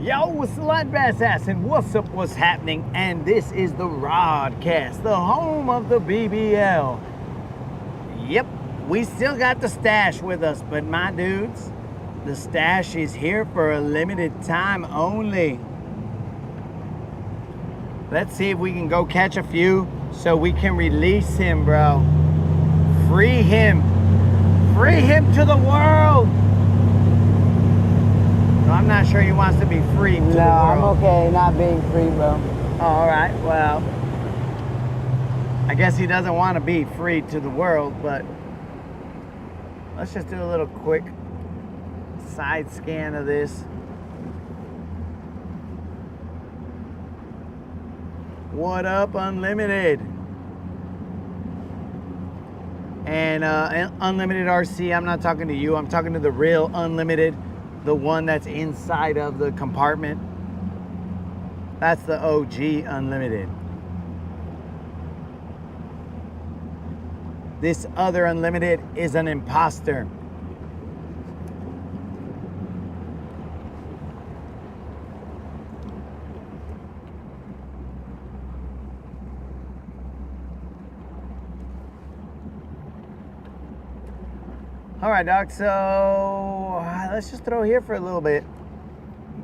Yo, what's the line, bass ass, and what's up, what's happening? And this is the Rodcast, the home of the BBL. Yep, we still got the stash with us, but my dudes, the stash is here for a limited time only. Let's see if we can go catch a few so we can release him, bro. Free him. Free him to the world. No, I'm not sure he wants to be free to the world. No, I'm okay not being free, bro. Oh, all right, well, I guess he doesn't want to be free to the world, but let's just do a little quick side scan of this. What up, Unlimited? And Unlimited RC, I'm not talking to you, I'm talking to the real Unlimited, the one that's inside of the compartment. That's the OG Unlimited. This other Unlimited is an imposter. All right, Doc, so let's just throw here for a little bit.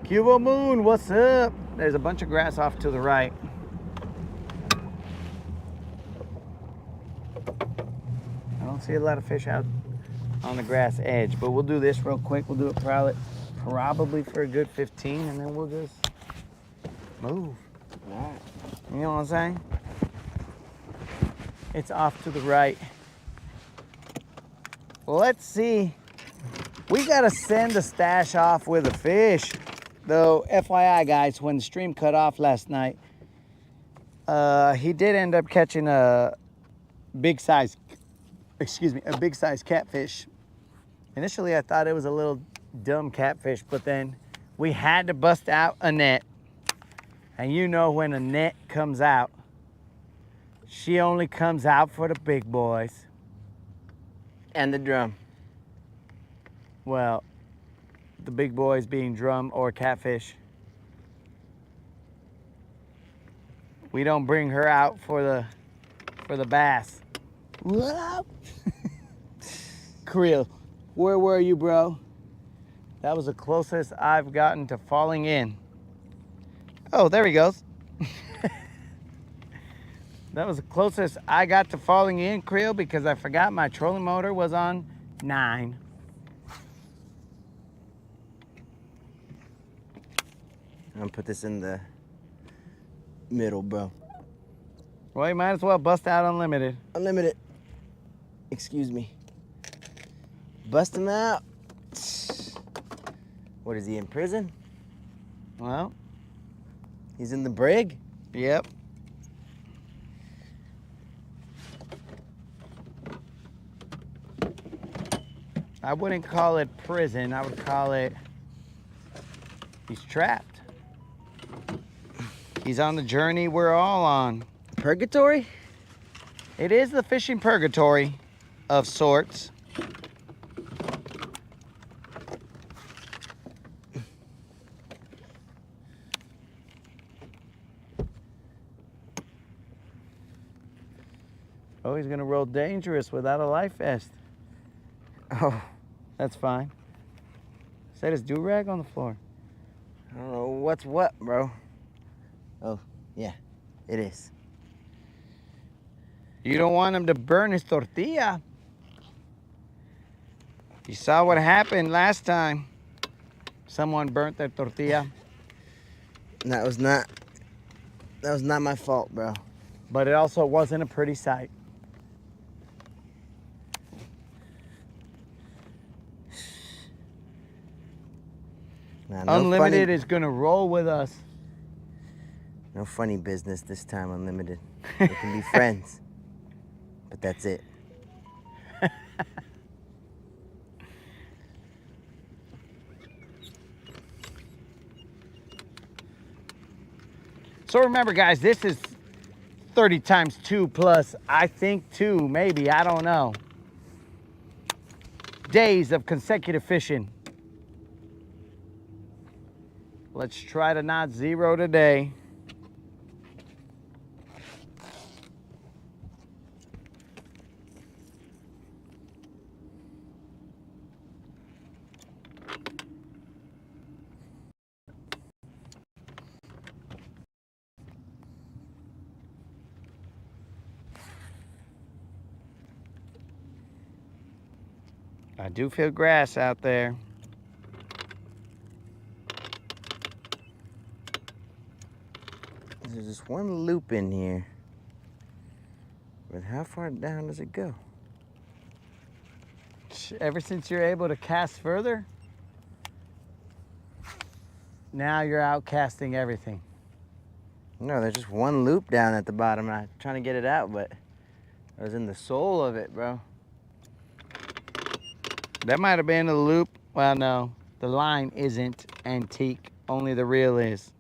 Cubo Moon, what's up? There's a bunch of grass off to the right. I don't see a lot of fish out on the grass edge, but we'll do this real quick. We'll do it probably for a good 15, and then we'll just move. All right. You know what I'm saying? It's off to the right. Let's see. We gotta send the stash off with a fish. Though, FYI guys, when the stream cut off last night, he did end up catching a big size catfish. Initially, I thought it was a little dumb catfish, but then we had to bust out a net. And you know when a net comes out, she only comes out for the big boys. And the drum. Well, the big boys being drum or catfish. We don't bring her out for the bass. What up? Creel, where were you, bro? That was the closest I've gotten to falling in. Oh, there he goes. That was the closest I got to falling in, Creel, because I forgot my trolling motor was on 9. I'm gonna put this in the middle, bro. Well, you might as well bust out Unlimited. Unlimited. Excuse me. Bust him out. What is he, in prison? Well, He's in the brig? yep. I wouldn't call it prison. I would call it he's trapped. He's on the journey we're all on. Purgatory? It is the fishing purgatory of sorts. Oh, he's gonna roll dangerous without a life vest. Oh, that's fine. Is that his do-rag on the floor? I don't know what's what, bro. Oh, yeah, it is. You don't want him to burn his tortilla. You saw what happened last time. Someone burnt their tortilla. That was not my fault, bro. But it also wasn't a pretty sight. Nah, Unlimited is gonna roll with us. No funny business this time, Unlimited. We can be friends, but that's it. So remember, guys, this is 30 times 2 plus, I think 2, maybe, I don't know. Days of consecutive fishing. Let's try to not zero today. I do feel grass out there. There's just one loop in here. But how far down does it go? Ever since you're able to cast further, now you're out casting everything. No, there's just one loop down at the bottom. I'm trying to get it out, but I was in the soul of it, bro. That might have been a loop. Well, no, the line isn't antique. Only the reel is.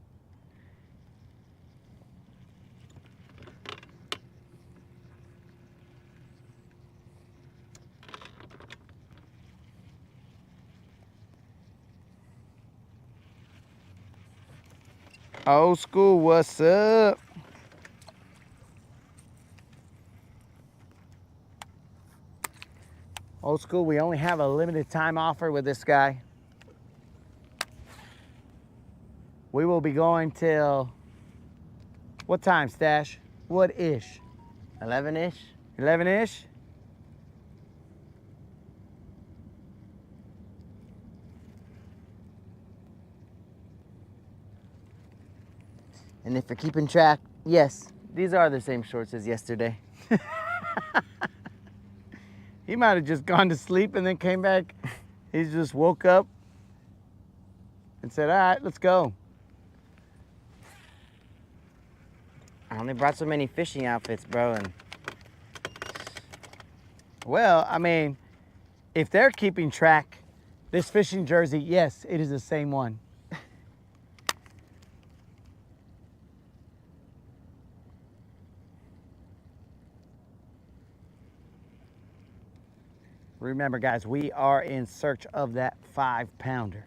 Old school, what's up? Old school, we only have a limited time offer with this guy. We will be going till, what time, Stash? What-ish? 11-ish? 11-ish? And if you're keeping track, yes, these are the same shorts as yesterday. He might have just gone to sleep and then came back. He just woke up and said, all right, let's go. I only brought so many fishing outfits, bro, and Well, I mean, if they're keeping track, this fishing jersey, yes, it is the same one. Remember, guys, we are in search of that 5-pounder.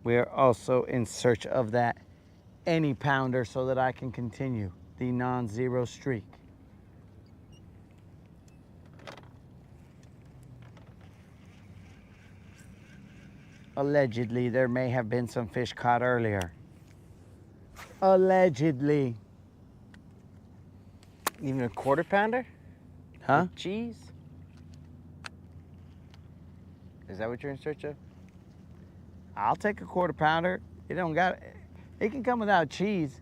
We are also in search of that any pounder so that I can continue the non-zero streak. Allegedly, there may have been some fish caught earlier. Allegedly. even a 1/4 pounder? Huh? With cheese? Is that what you're in search of? I'll take a 1/4 pounder. It don't got, it can come without cheese.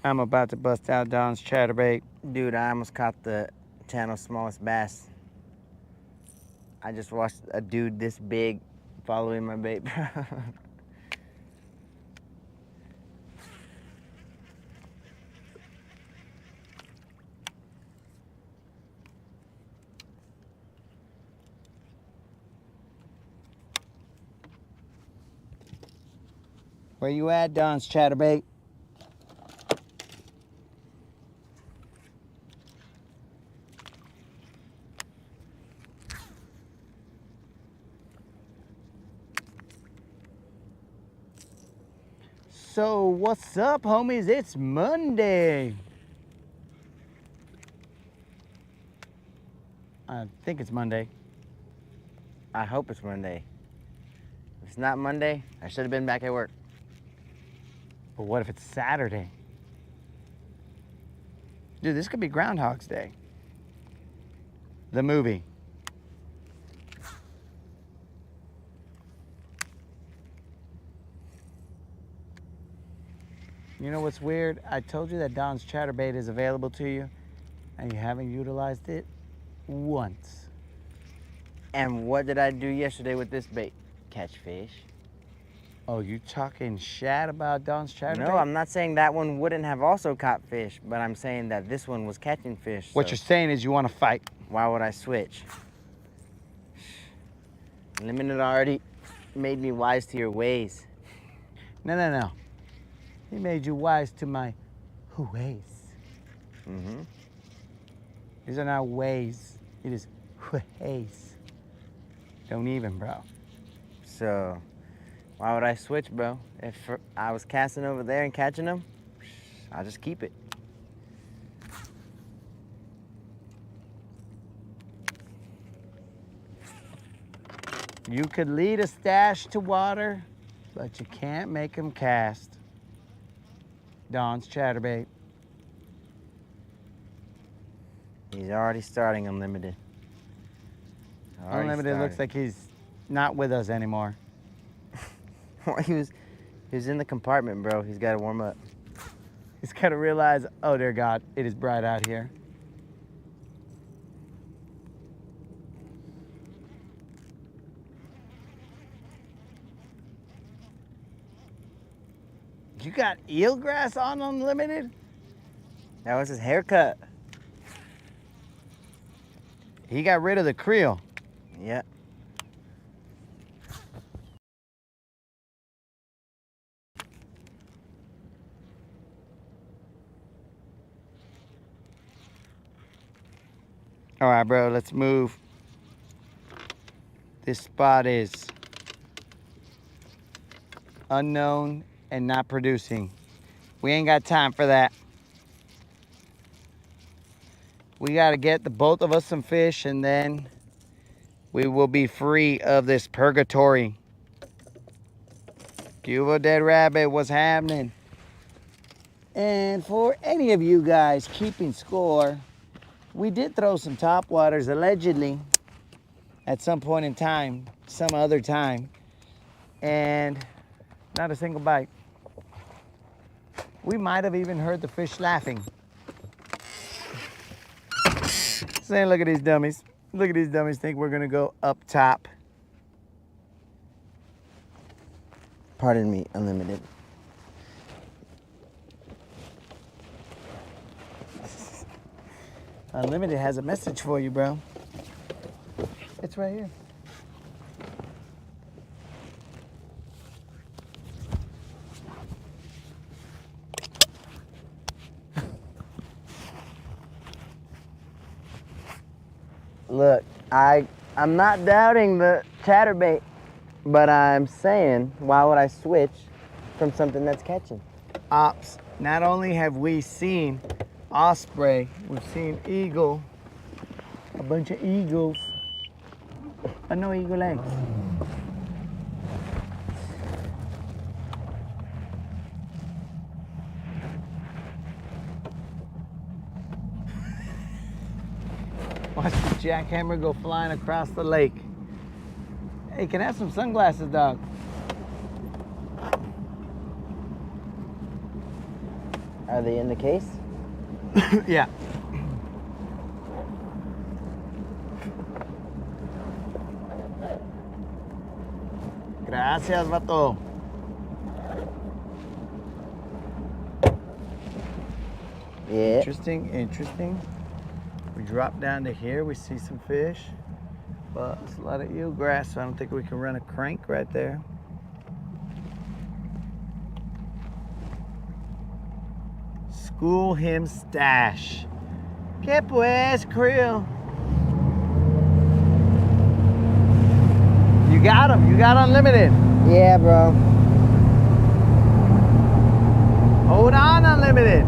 I'm about to bust out Don's chatterbait. Dude, I almost caught the channel's smallest bass. I just watched a dude this big following my bait, bro. Where you at, Don's chatterbait? So what's up, homies? It's Monday. I think it's Monday. I hope it's Monday. If it's not Monday, I should have been back at work. But what if it's Saturday? Dude, this could be Groundhog's Day. The movie. You know what's weird? I told you that Don's chatterbait is available to you and you haven't utilized it once. And what did I do yesterday with this bait? Catch fish. Oh, you talking shat about Don's chatterbait? No, I'm not saying that one wouldn't have also caught fish, but I'm saying that this one was catching fish. What so you're saying is you want to fight. why would I switch? Limited already made me wise to your ways. No. He made you wise to my ways. Mm-hmm. These are not ways. It is ways. Don't even, bro. So why would I switch, bro? If I was casting over there and catching them, I'll just keep it. You could lead a stash to water, but you can't make him cast. Don's chatterbait. He's already starting unlimited. Unlimited looks like he's not with us anymore. he was in the compartment, bro. He's got to warm up. He's got to realize, oh dear God, it is bright out here. You got eelgrass on unlimited? That was his haircut. He got rid of the creel. Yeah. All right, bro, let's move. This spot is unknown and not producing. We ain't got time for that. We got to get the both of us some fish, and then we will be free of this purgatory. Cuba Dead Rabbit, what's happening? And for any of you guys keeping score, we did throw some topwaters allegedly at some point in time, some other time, and not a single bite. We might have even heard the fish laughing. Saying, look at these dummies. Look at these dummies think we're gonna go up top. Pardon me, unlimited. Unlimited has a message for you, bro. It's right here. Look, I'm not doubting the chatterbait, but I'm saying, why would I switch from something that's catching? Ops, not only have we seen osprey, we've seen eagle, a bunch of eagles, but no eagle eggs. Watch the jackhammer go flying across the lake. Hey, can I have some sunglasses, dog? Are they in the case? Yeah. Gracias, vato. Yeah. Interesting. We drop down to here, we see some fish, but it's a lot of eelgrass, so I don't think we can run a crank right there. School him stash. Que pues, creel. You got him, you got unlimited. Yeah, bro. Hold on, unlimited.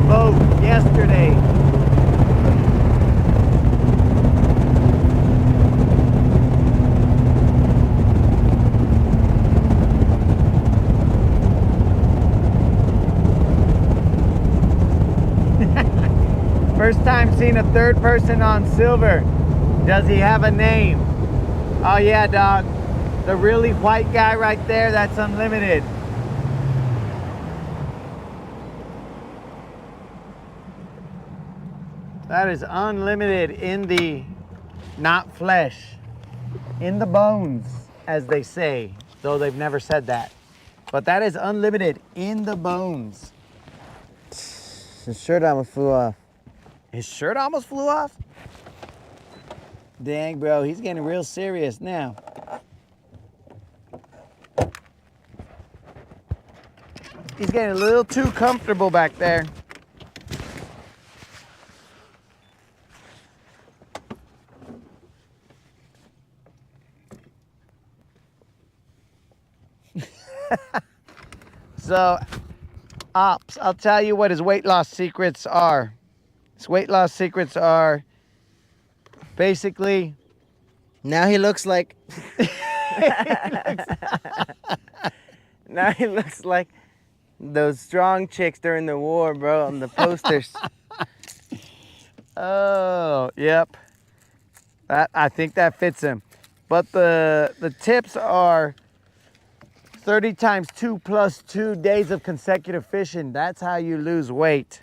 boat yesterday. First time seeing a third person on silver. Does he have a name? Oh yeah, dog. The really white guy right there, that's unlimited. That is unlimited in the, not flesh, in the bones, as they say, though they've never said that. But that is unlimited in the bones. His shirt almost flew off. His shirt almost flew off? Dang, bro, he's getting real serious now. He's getting a little too comfortable back there. So, Ops, I'll tell you what his weight loss secrets are. His weight loss secrets are basically... Now he looks like... Now he looks like those strong chicks during the war, bro, on the posters. Oh, yep. I think that fits him. But the tips are 30 times 2 plus 2 days of consecutive fishing. That's how you lose weight.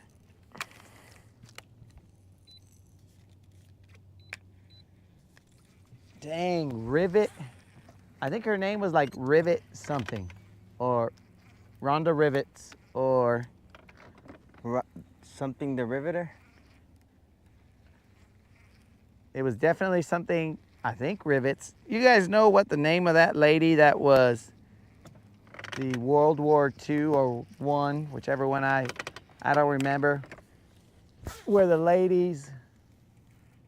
Dang, Rivet. I think her name was like Rivet something. Or Rhonda Rivets. Or Something the Riveter? it was definitely something, I think Rivets. You guys know what the name of that lady that was the World War II or one, whichever one I don't remember. Where the ladies,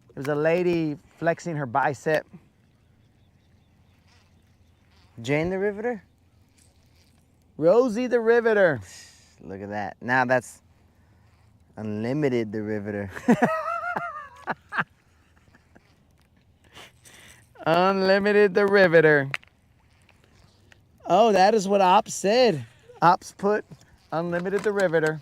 it was a lady flexing her bicep. Jane the Riveter? Rosie the Riveter. Look at that. Now that's Unlimited the Riveter. Unlimited the Riveter. Oh, that is what Ops said. Ops put Unlimited the Riveter.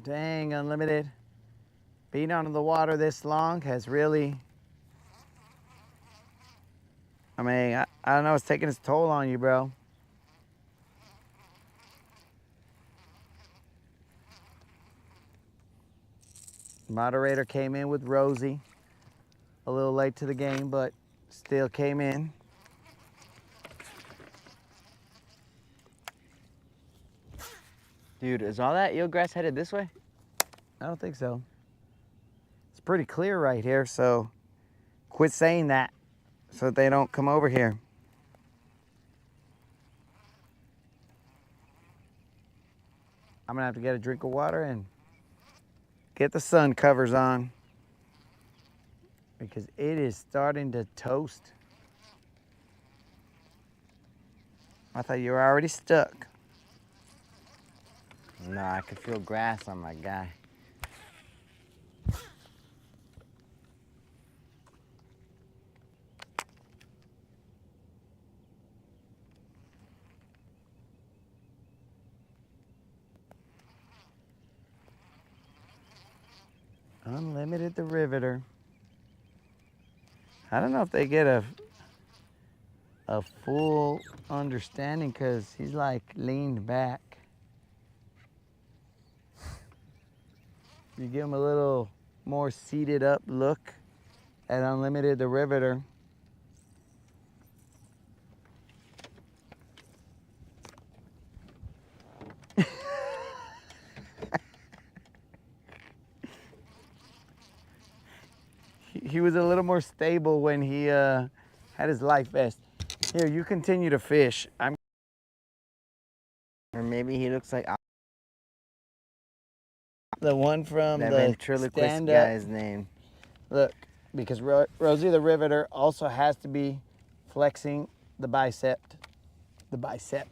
Dang, Unlimited. Being on the water this long has really, I mean, I don't know, it's taking its toll on you, bro. Moderator came in with Rosie. A little late to the game, but still came in. Dude, is all that eelgrass headed this way? I don't think so. It's pretty clear right here, so quit saying that so that they don't come over here. I'm gonna have to get a drink of water and get the sun covers on because it is starting to toast. I thought you were already stuck. No, I could feel grass on my guy. Unlimited the Riveter. I don't know if they get a full understanding because he's like leaned back. You give him a little more seated up look at Unlimited the Riveter. He was a little more stable when he had his life vest. Here, you continue to fish. Or maybe he looks like The one from that the ventriloquist stand-up. guy's name. Look, because Rosie the Riveter also has to be flexing the bicep. The bicep.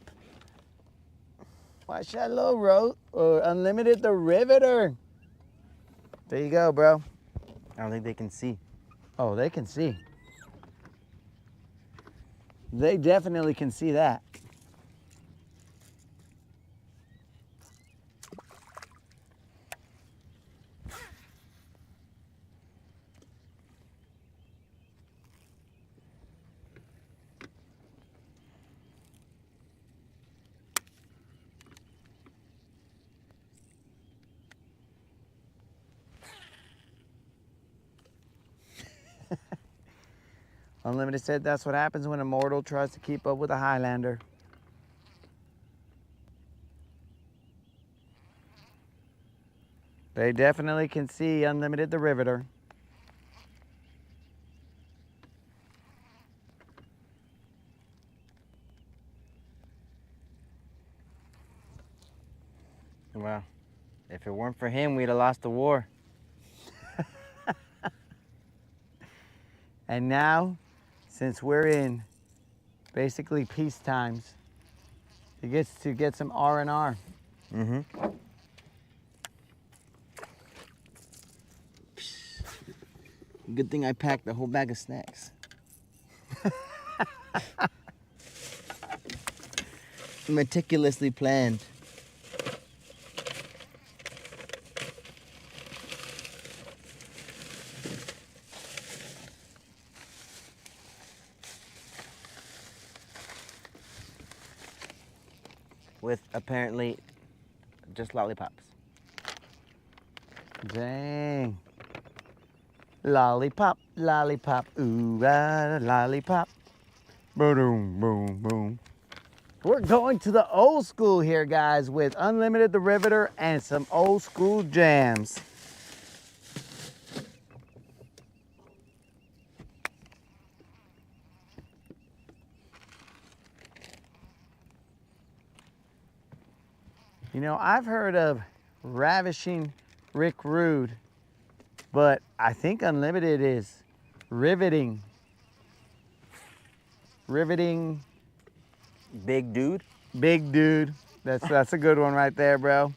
Watch that little Unlimited the Riveter. There you go, bro. I don't think they can see. Oh, they can see. They definitely can see that. Unlimited said that's what happens when a mortal tries to keep up with a Highlander. They definitely can see Unlimited the Riveter. Well, if it weren't for him, we'd have lost the war. And now, since we're in basically peace times, he gets to get some R&R. Mm-hmm. Good thing I packed a whole bag of snacks. Meticulously planned. With apparently just lollipops. Dang. Lollipop, lollipop, ooh, ah, lollipop. Boom, boom, boom. We're going to the old school here, guys, with Unlimited the Riveter and some old school jams. You know, I've heard of Ravishing Rick Rude, but I think Unlimited is riveting. Riveting. Big dude. Big dude. That's a good one right there, bro.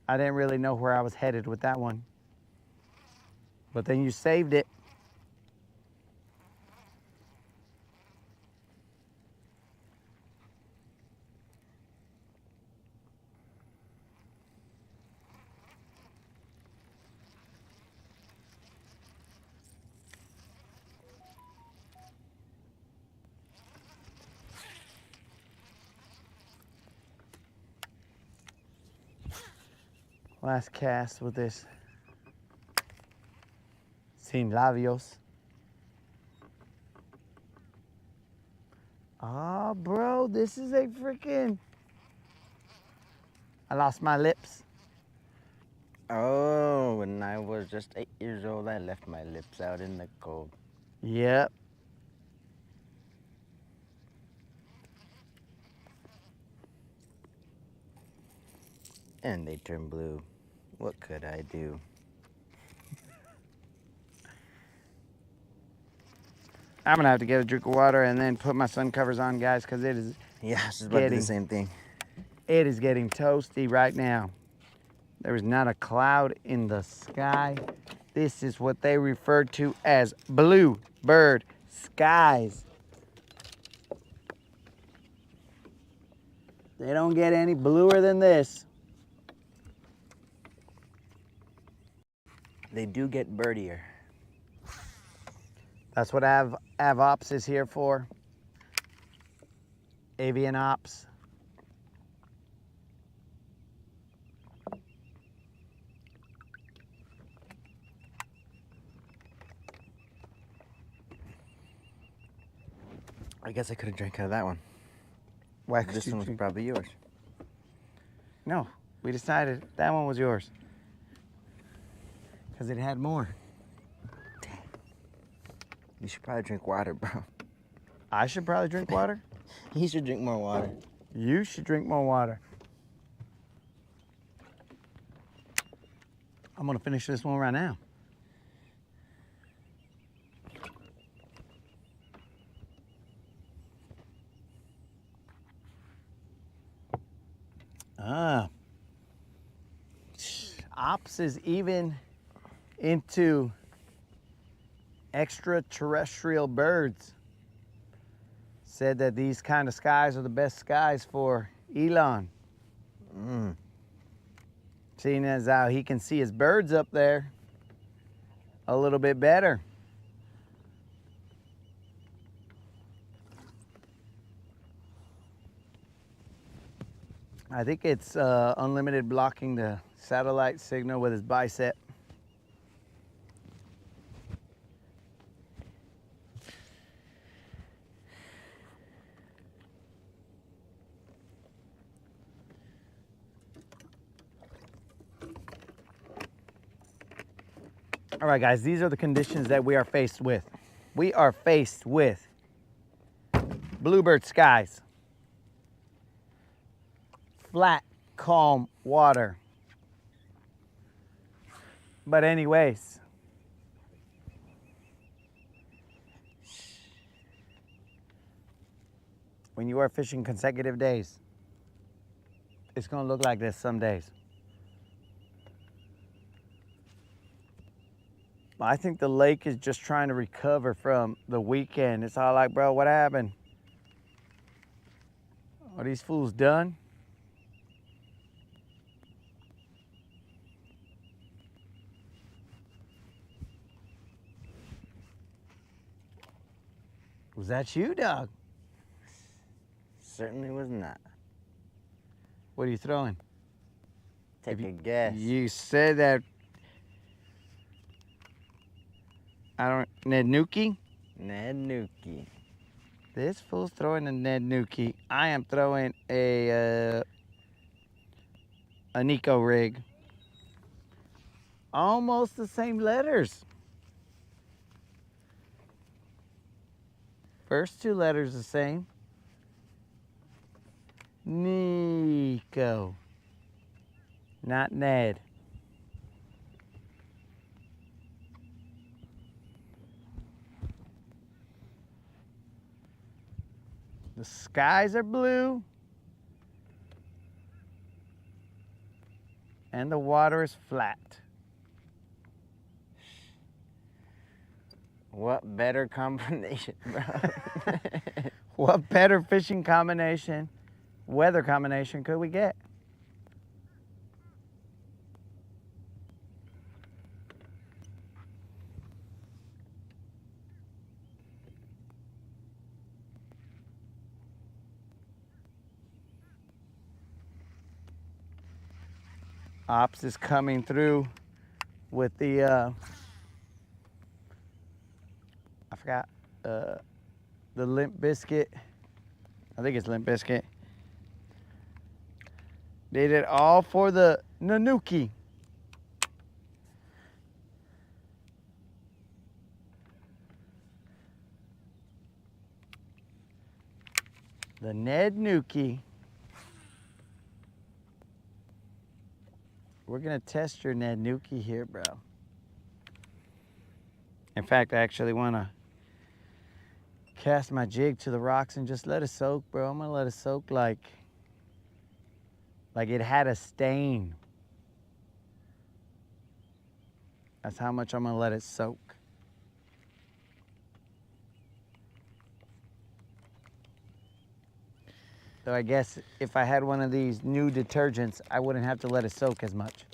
I didn't really know where I was headed with that one. But then you saved it. Last cast with this Sin Labios. Oh, bro, this is a freaking... I lost my lips. Oh, when I was just 8 years old, I left my lips out in the cold. Yep. And they turned blue. What could I do? I'm gonna have to get a drink of water and then put my sun covers on, guys, because it is Yeah, I was just about to do the same thing. It is getting toasty right now. There is not a cloud in the sky. This is what they refer to as blue bird skies. They don't get any bluer than this. They do get birdier. That's what AvOps is here for. Avian Ops. I guess I could have drank out of that one. Why This one was probably yours. No, we decided that one was yours. Because it had more. You should probably drink water, bro. I should probably drink water? You should drink more water. You should drink more water. I'm gonna finish this one right now. Ops is even into extraterrestrial birds. Said that these kind of skies are the best skies for Elon. Seeing as how he can see his birds up there a little bit better. I think it's unlimited blocking the satellite signal with his bicep. All right, guys, these are the conditions that we are faced with. We are faced with bluebird skies, flat, calm water. But anyways, when you are fishing consecutive days, it's gonna look like this some days. I think the lake is just trying to recover from the weekend. It's all like, bro, what happened? Are these fools done? Was that you, dog? Certainly was not. What are you throwing? Take a guess. You said that. Ned Nuki? Ned Nuki. This fool's throwing a Ned Nuki. I am throwing a Nico rig. Almost the same letters. First two letters the same. Nico. Not Ned. The skies are blue. And the water is flat. What better combination, bro? What better fishing combination, weather combination could we get? Ops is coming through with the, I forgot, the Limp Biscuit. I think it's Limp Biscuit. They did all for the Nanuki. The Ned Nuki. We're gonna test your Ned Nuki here, bro. In fact, I actually wanna cast my jig to the rocks and just let it soak, bro. I'm gonna let it soak like it had a stain. That's how much I'm gonna let it soak. So I guess if I had one of these new detergents, I wouldn't have to let it soak as much.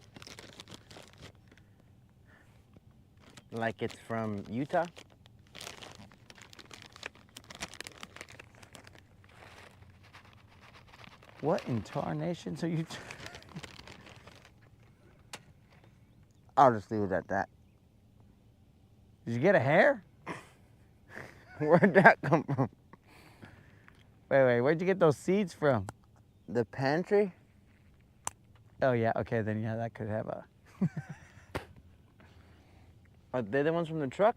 Like it's from Utah? What in tarnations are you? I'll just leave it at that. Did you get a hair? Where'd that come from? Wait, where'd you get those seeds from? The pantry? Oh yeah, okay, then yeah, that could have a... Are they the ones from the truck?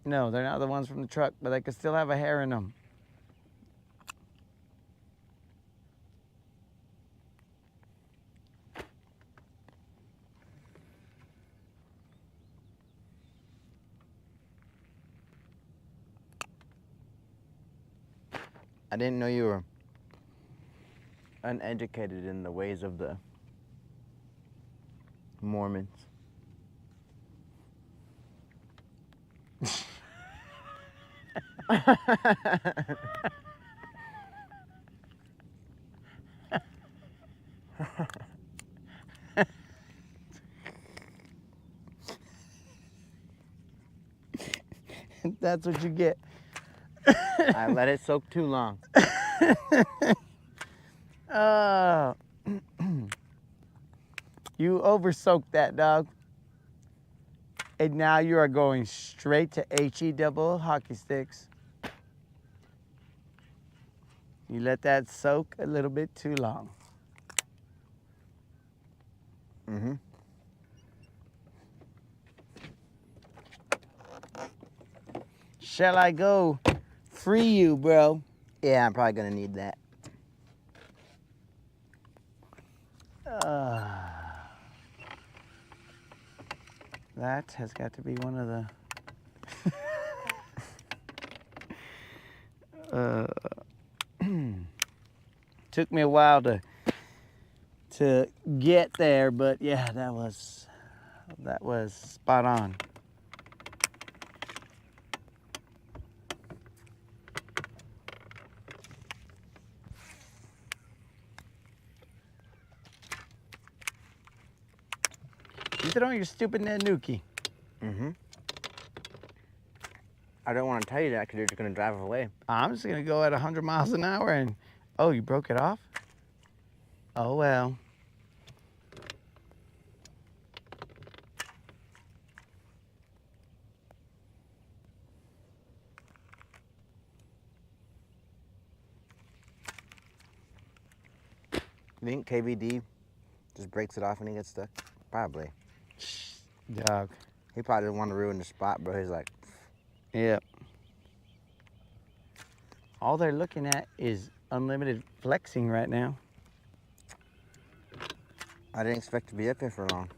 No, they're not the ones from the truck, but they could still have a hair in them. I didn't know you were uneducated in the ways of the Mormons. That's what you get. I let it soak too long. You over-soaked that, dog. And now you are going straight to HE double hockey sticks. You let that soak a little bit too long. Mm-hmm. Shall I go free you, bro? Yeah, I'm probably gonna need that. That has got to be one of the... Took me a while to get there, but yeah, that was spot on. You throw your stupid Nanuki. Mm-hmm. I don't want to tell you that because you're just gonna drive away. I'm just gonna go at 100 miles an hour and... Oh, you broke it off? Oh, well. You think KVD just breaks it off when he gets stuck? Probably. Dog. He probably didn't want to ruin the spot, bro. He's like, Yep. All they're looking at is unlimited flexing right now. I didn't expect to be up here for long.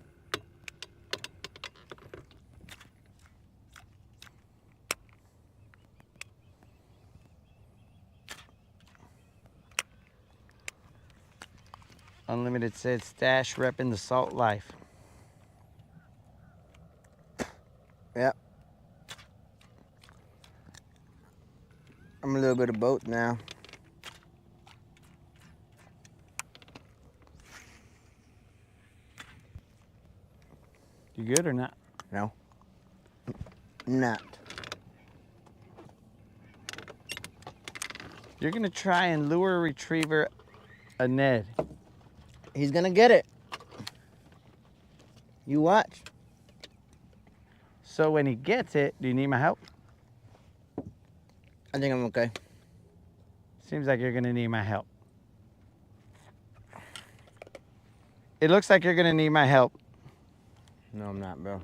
Unlimited said stash repping the salt life. Yep. I'm a little bit of both now. You good or not? No. Not. You're gonna try and lure a retriever a Ned. He's gonna get it. You watch. So when he gets it, do you need my help? I think I'm okay. Seems like you're gonna need my help. It looks like you're gonna need my help. No, I'm not, bro.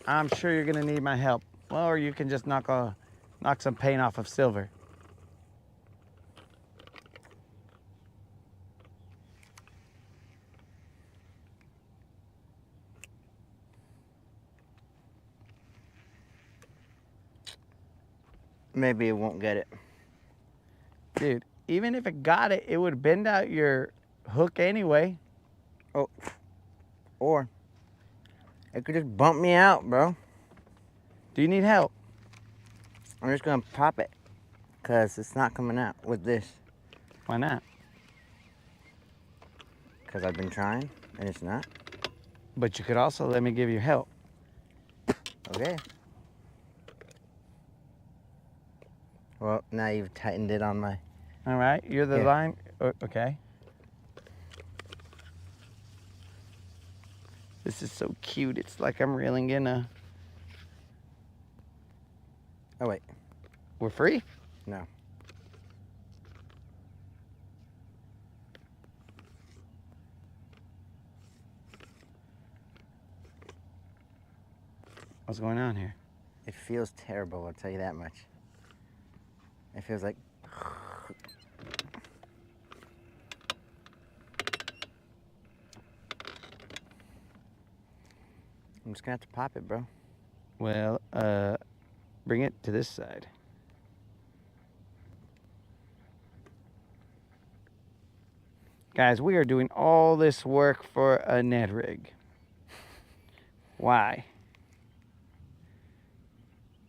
I'm sure you're gonna need my help. Well, or you can just knock some paint off of Silver. Maybe it won't get it. Dude, even if it got it, it would bend out your hook anyway. Oh. Or it could just bump me out, bro. Do you need help? I'm just gonna pop it because it's not coming out with this. Why not? Because I've been trying and it's not. But you could also let me give you help. Okay. Well, now you've tightened it on my... All right, you're the Yeah. line. Okay. This is so cute. It's like I'm reeling in a... Oh, wait. We're free? No. What's going on here? It feels terrible, I'll tell you that much. It feels like... I'm just gonna have to pop it, bro. Well, bring it to this side. Guys, we are doing all this work for a Ned rig. Why?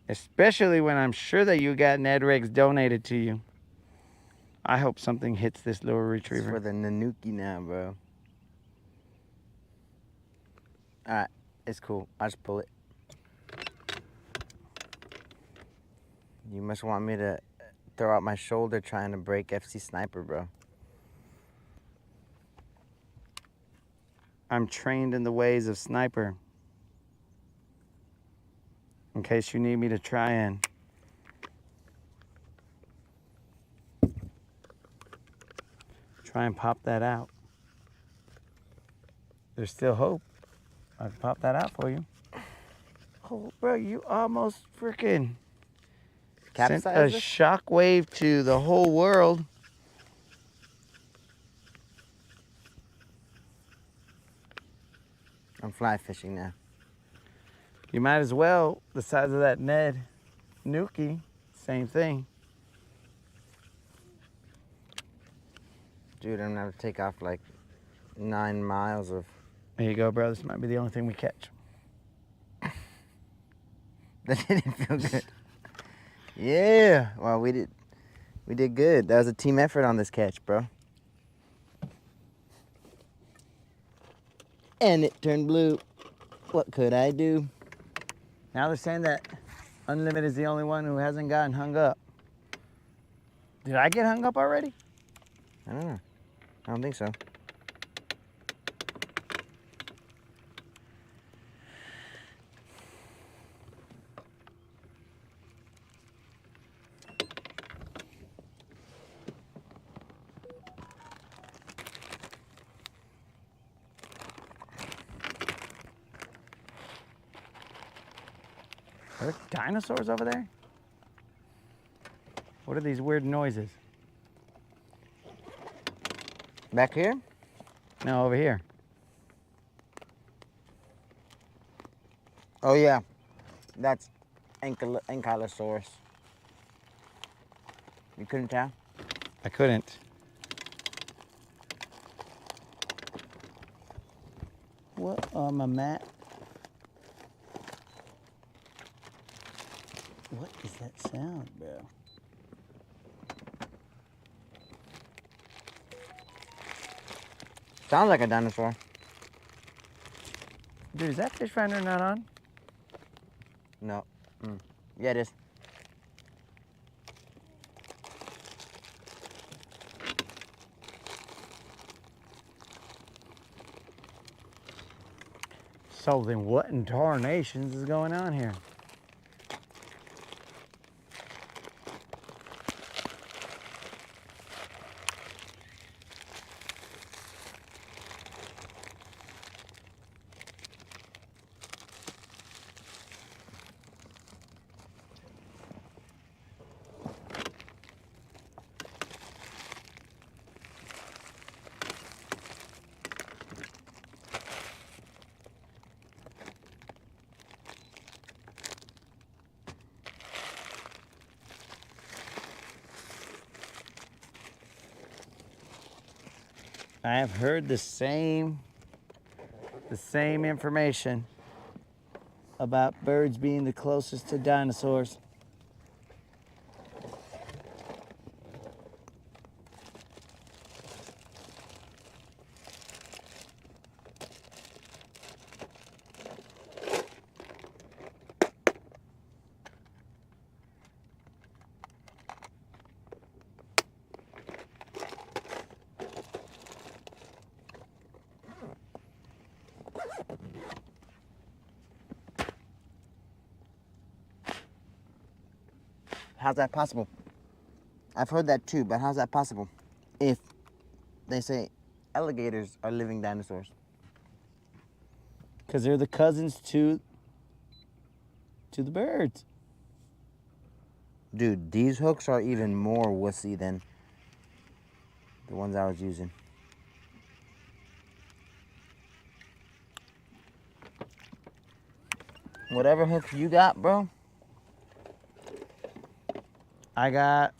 Especially when I'm sure that you got Ned rigs donated to you. I hope something hits this little It's retriever. for the Nanuki now, bro. Alright, it's cool. I'll just pull it. You must want me to throw out my shoulder trying to break FC Sniper, bro. I'm trained in the ways of Sniper. In case you need me to try and pop that out. There's still hope. I can pop that out for you. Oh, bro, you almost freaking sent a Capsize this? shockwave to the whole world. I'm fly fishing now. You might as well, the size of that Ned Nuki, same thing. Dude, I'm gonna have to take off like 9 miles of... There you go, bro. This might be the only thing we catch. That didn't feel good. Yeah, well, we did good. That was a team effort on this catch, bro. And it turned blue. What could I do? Now they're saying that Unlimited is the only one who hasn't gotten hung up. Did I get hung up already? I don't know. I don't think so. Are there dinosaurs over there? What are these weird noises? Back here? No, over here. Oh, yeah. That's Ankylosaurus. You couldn't tell? I couldn't. What on my mat? What is that sound, bro? Sounds like a dinosaur. Dude, is that fish finder not on? No. Yeah, it is. So then what in tarnations is going on here? I have heard the same information about birds being the closest to dinosaurs. How's that possible? I've heard that too, but how's that possible? If they say alligators are living dinosaurs. Because they're the cousins to to the birds. Dude, these hooks are even more wussy than the ones I was using. Whatever hook you got, bro. I got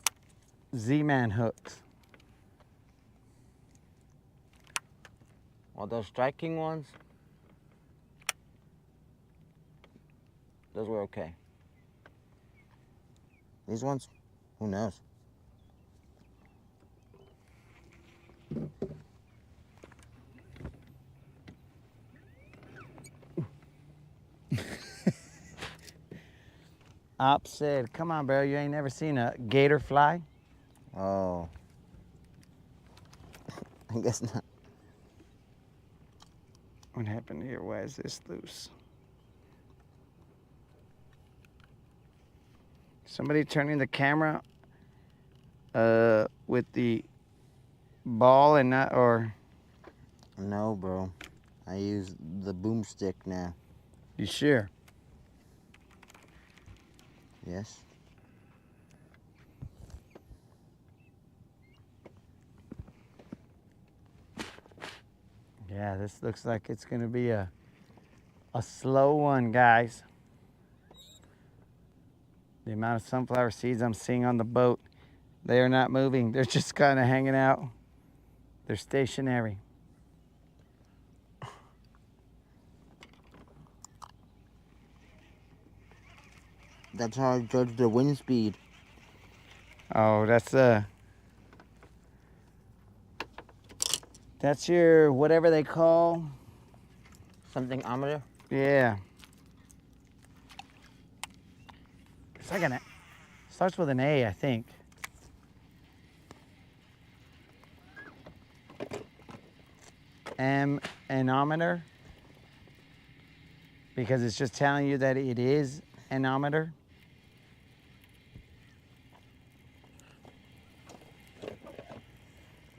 Z-Man hooks. Well, those striking ones, those were okay. These ones, who knows? Op said, come on, bro, you ain't never seen a gator fly? Oh. I guess not. What happened here? Why is this loose? Somebody turning the camera with the ball and not, or? No, bro. I use the boomstick now. You sure? Yes. Yeah, this looks like it's gonna be a slow one, guys. The amount of sunflower seeds I'm seeing on the boat, they are not moving. They're just kind of hanging out. They're stationary. That's how I judge the wind speed. Oh, that's your whatever they call. Something-ometer? Yeah. It's like starts with an A, I think. Anometer. Because it's just telling you that it is anometer.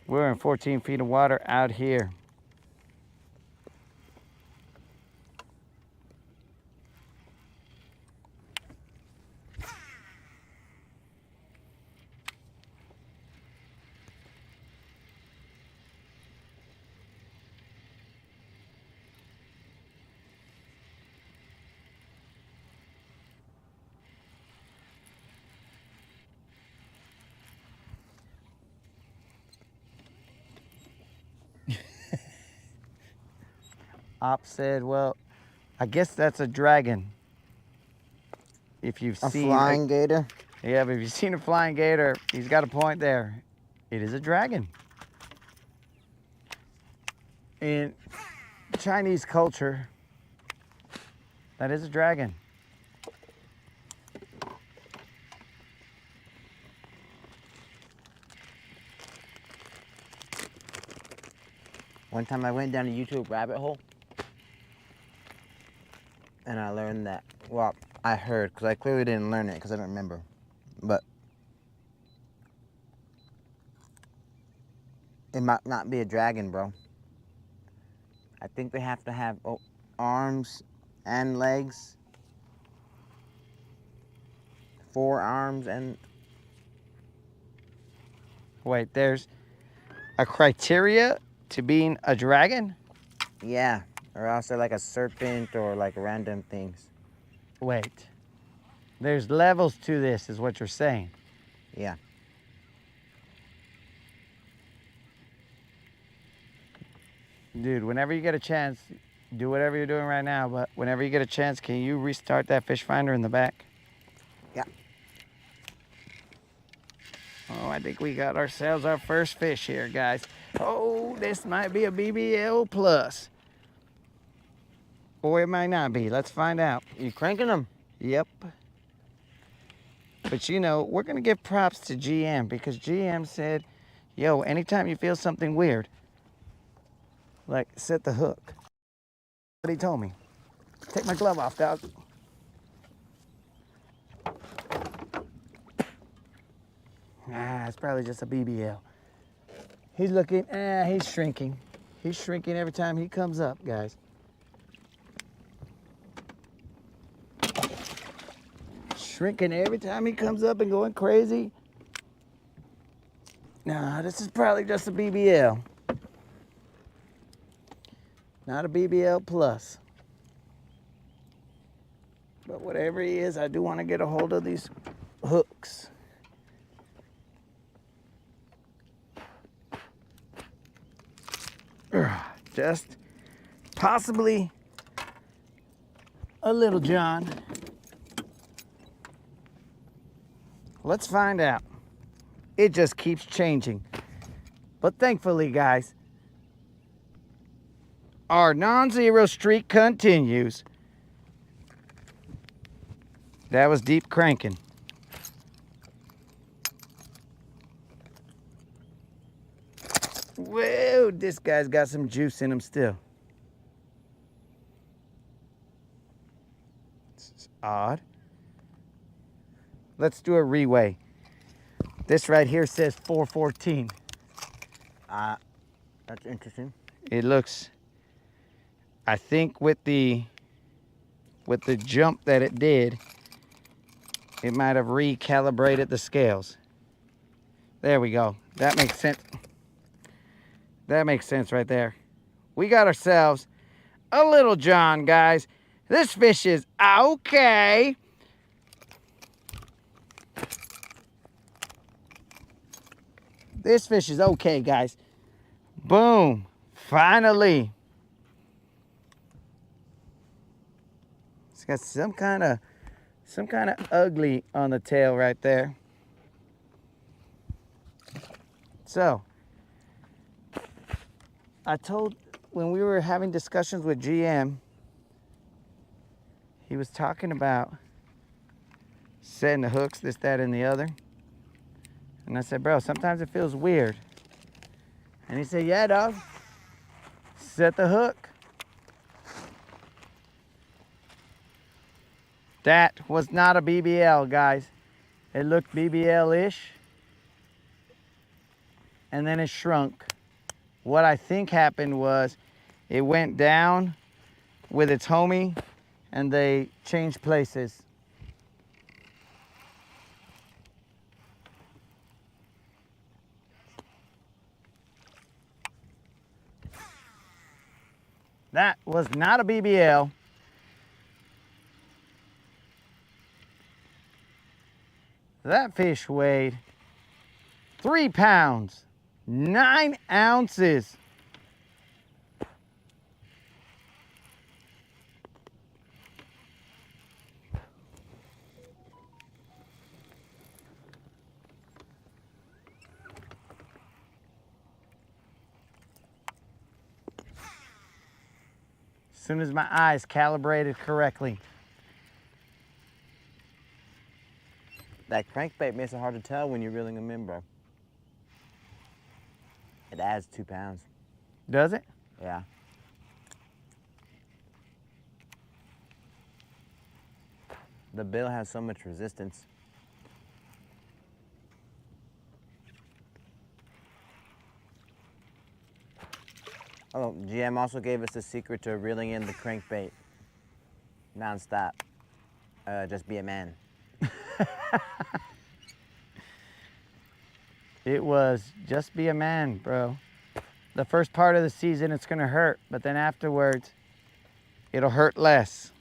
We're in 14 feet of water out here. Op said, well, I guess that's a dragon. If you've seen a flying gator? Yeah, but if you've seen a flying gator, he's got a point there. It is a dragon. In Chinese culture, that is a dragon. One time I went down a YouTube rabbit hole and I learned that, well, I heard, because I clearly didn't learn it because I don't remember, but it might not be a dragon, bro. I think they have to have arms and legs, 4 arms and... Wait, there's a criteria to being a dragon? Yeah, or else they're like a serpent or like random things. Wait, there's levels to this, is what you're saying. Yeah. Dude, whenever you get a chance, do whatever you're doing right now, but whenever you get a chance, can you restart that fish finder in the back? Yeah. Oh, I think we got ourselves our first fish here, guys. Oh, this might be a BBL plus. Or it might not be. Let's find out. You cranking them? Yep. But you know, we're going to give props to GM because GM said, yo, anytime you feel something weird, like set the hook. What he told me. Take my glove off, dog. Ah, it's probably just a BBL. He's looking, he's shrinking. He's shrinking every time he comes up, guys. shrinking every time he comes up and going crazy. Nah, this is probably just a BBL. Not a BBL plus. But whatever he is, I do want to get a hold of these hooks. Just possibly a Little John. Let's find out. It just keeps changing. But thankfully, guys, our non-zero streak continues. That was deep cranking. Whoa, this guy's got some juice in him still. This is odd. Let's do a reweigh. This right here says 414. That's interesting. It looks, I think with the jump that it did, it might have recalibrated the scales. There we go. That makes sense. That makes sense right there. We got ourselves a Little John, guys. This fish is okay. This fish is okay, guys. Boom. Finally. It's got some kind of ugly on the tail right there. So, I told, when we were having discussions with GM, he was talking about setting the hooks, this, that, and the other. And I said, bro, sometimes it feels weird. And he said, yeah, dog, set the hook. That was not a BBL, guys. It looked BBL-ish. And then it shrunk. What I think happened was it went down with its homie and they changed places. That was not a BBL. That fish weighed 3 pounds, 9 ounces. As soon as my eyes calibrated correctly. That crankbait makes it hard to tell when you're reeling them in, bro. It adds 2 pounds. Does it? Yeah. The bill has so much resistance. Oh, GM also gave us the secret to reeling in the crankbait non-stop. Just be a man. It was just be a man, bro. The first part of the season, it's gonna hurt, but then afterwards, it'll hurt less.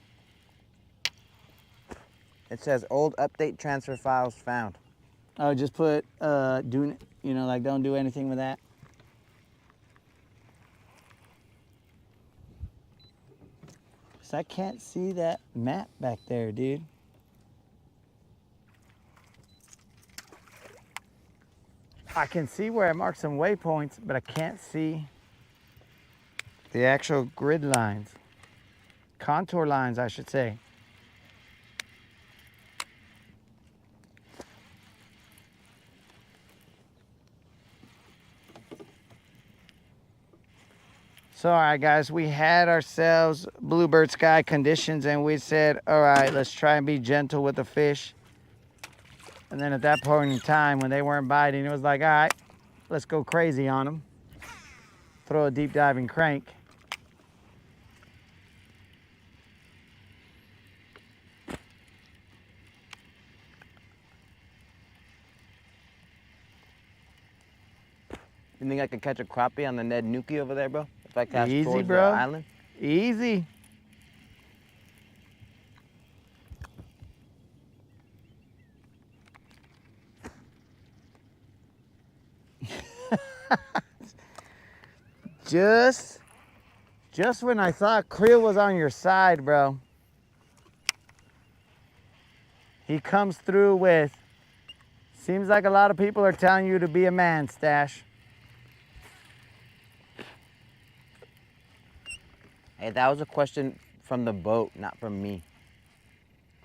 It says old update transfer files found. Oh, just put, don't do anything with that. So I can't see that map back there, dude. I can see where I marked some waypoints, but I can't see the actual grid lines. Contour lines, I should say. So, all right, guys, we had ourselves bluebird sky conditions, and we said, all right, let's try and be gentle with the fish. And then at that point in time, when they weren't biting, it was like, all right, let's go crazy on them. Throw a deep diving crank. You think I could catch a crappie on the Ned Nuki over there, bro? If I cast Easy, towards bro. the island? Easy. Just when I thought Creel was on your side, bro, he comes through with, seems like a lot of people are telling you to be a man, Stash. Hey, that was a question from the boat, not from me.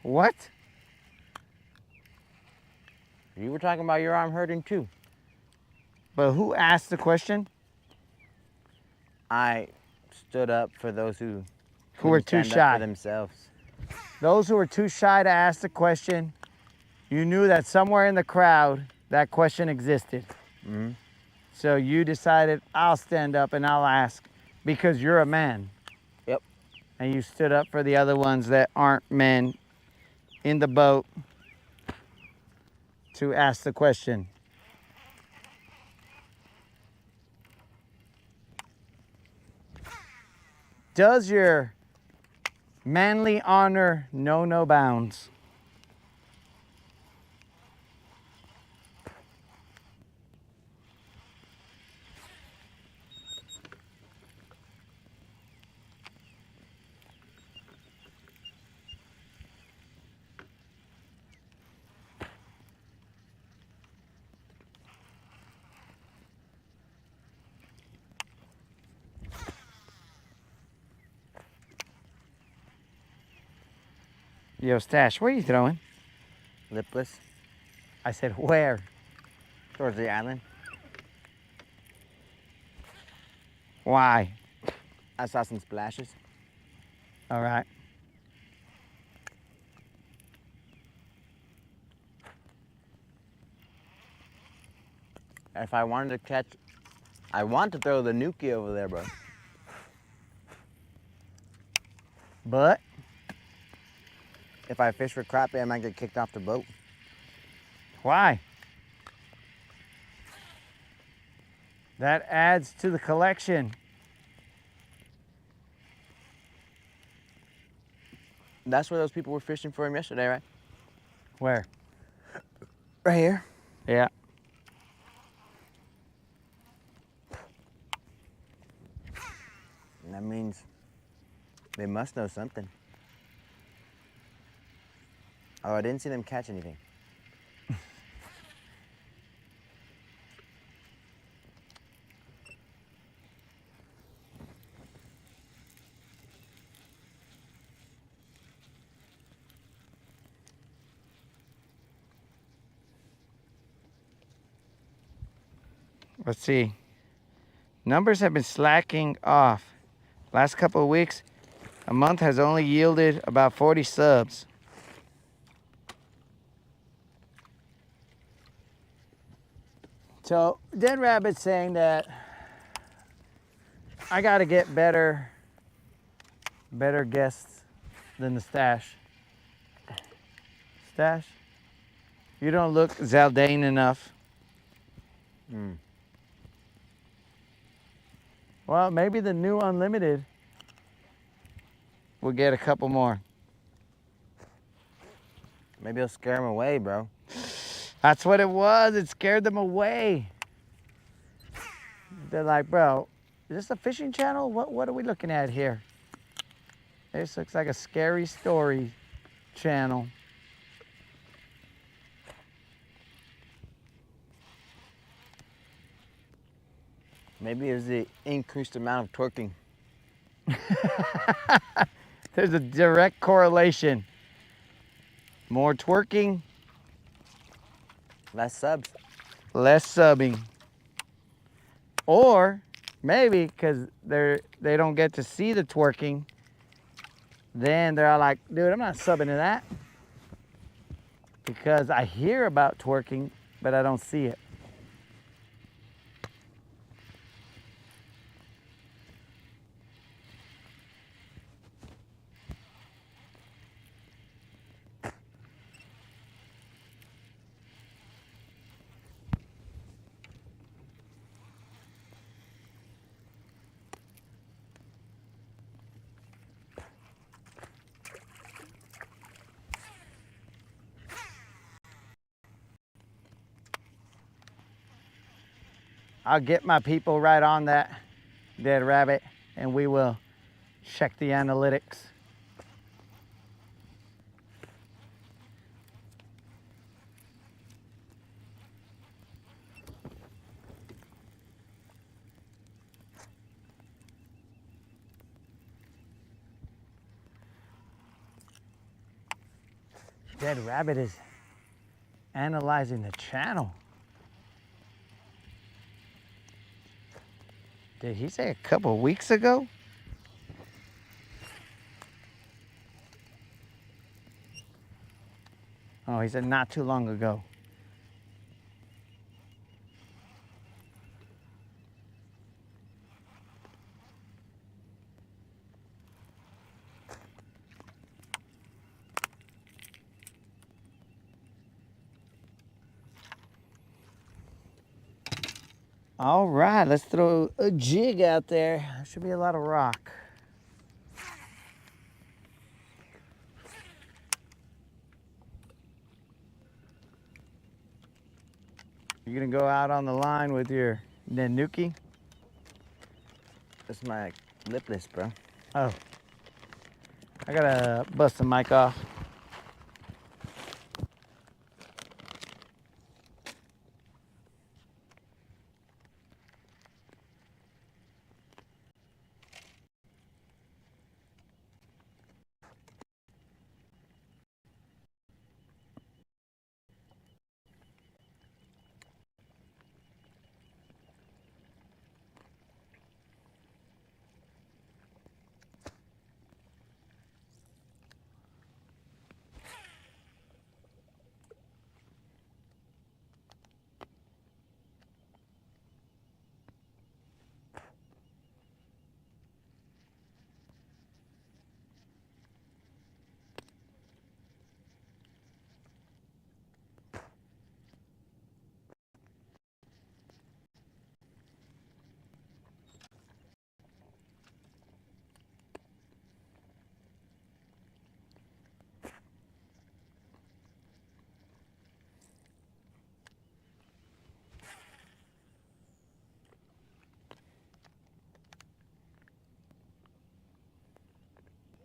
What? You were talking about your arm hurting too. But who asked the question? I stood up for those who Were couldn't too stand up shy. for themselves. Those who were too shy to ask the question, you knew that somewhere in the crowd that question existed. Mm-hmm. So you decided, I'll stand up and I'll ask because you're a man. Yep. And you stood up for the other ones that aren't men in the boat to ask the question. Does your manly honor know no bounds? Yo, Stash, where are you throwing? Lipless. I said, where? Towards the island. Why? I saw some splashes. All right. If I wanted to catch, I want to throw the Nuki over there, bro. But If I fish for crappie, I might get kicked off the boat. why? That adds to the collection. That's where those people were fishing for him yesterday, right? Where? Right here. Yeah. And that means they must know something. Oh, I didn't see them catch anything. Let's see. Numbers have been slacking off. Last couple of weeks, a month has only yielded about 40 subs. So, Dead Rabbit's saying that I gotta get better guests than the Stash. Stash, you don't look Zaldane enough. Well, maybe the new Unlimited will get a couple more. Maybe it'll scare them away, bro. That's what it was. It scared them away. They're like, bro, is this a fishing channel? What are we looking at here? This looks like a scary story channel. Maybe it was the increased amount of twerking. There's a direct correlation. More twerking, Less subs. less subbing. Or maybe because they don't get to see the twerking, then they're all like, dude, I'm not subbing to that. Because I hear about twerking, but I don't see it. I'll get my people right on that dead rabbit and we will check the analytics. Dead rabbit is analyzing the channel. Did he say a couple of weeks ago? Oh, he said not too long ago. All right, let's throw a jig out there. There should be a lot of rock. You gonna go out on the line with your Nanuki? That's my lipless, bro. Oh, I gotta bust the mic off.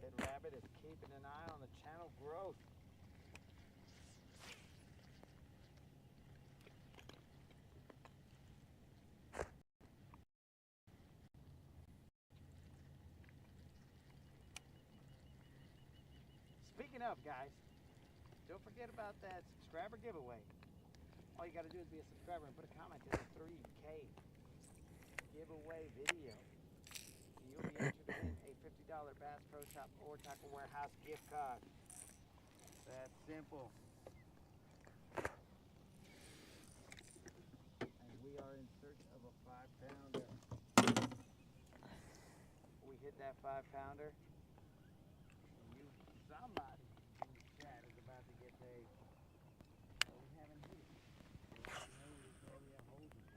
Dead rabbit is keeping an eye on the channel growth. Speaking of, guys, don't forget about that subscriber giveaway. All you got to do is be a subscriber and put a comment in the 3K giveaway video. You'll be entered to win a $50 Bass Pro Shop or Tackle Warehouse gift card. That's simple. And we are in search of a 5-pounder. We hit that 5-pounder. Somebody in the chat is about to get paid. But we haven't hit it. So I know this area holds it.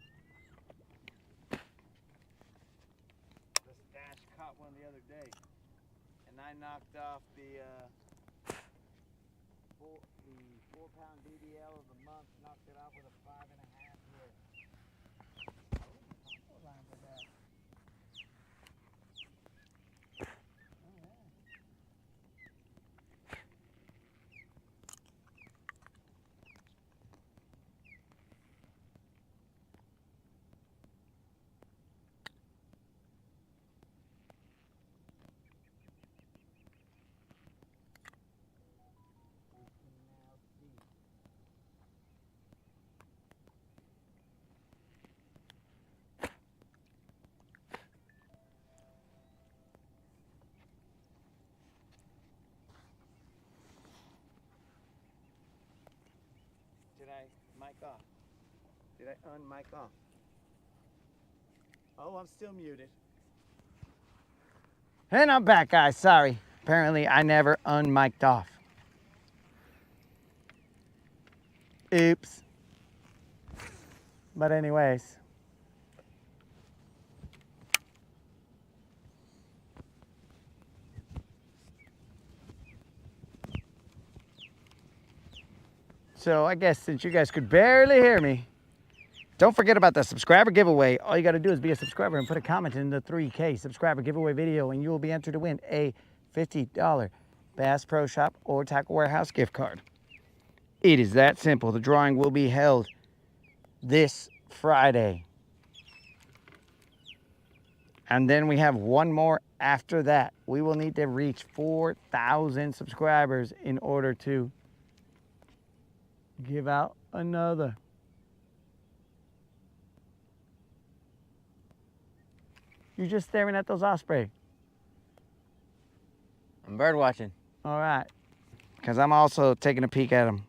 The stash caught one the other day. And I knocked off the 4-pound DBL of the month. Knocked it off with a 5.5 here. What line was that? Did I mic off? Did I un-mic off? Oh, I'm still muted. And I'm back, guys. Sorry. Apparently, I never un-mic'd off. Oops. But anyways. So I guess since you guys could barely hear me, Don't forget about the subscriber giveaway. All you got to do is be a subscriber and put a comment in the 3K subscriber giveaway video, and you will be entered to win a $50 Bass Pro Shop or Tackle Warehouse gift card. It is that simple. The drawing will be held this Friday. And then we have one more after that. We will need to reach 4,000 subscribers in order to give out another. You're just staring at those osprey. I'm bird watching. All right. Because I'm also taking a peek at them.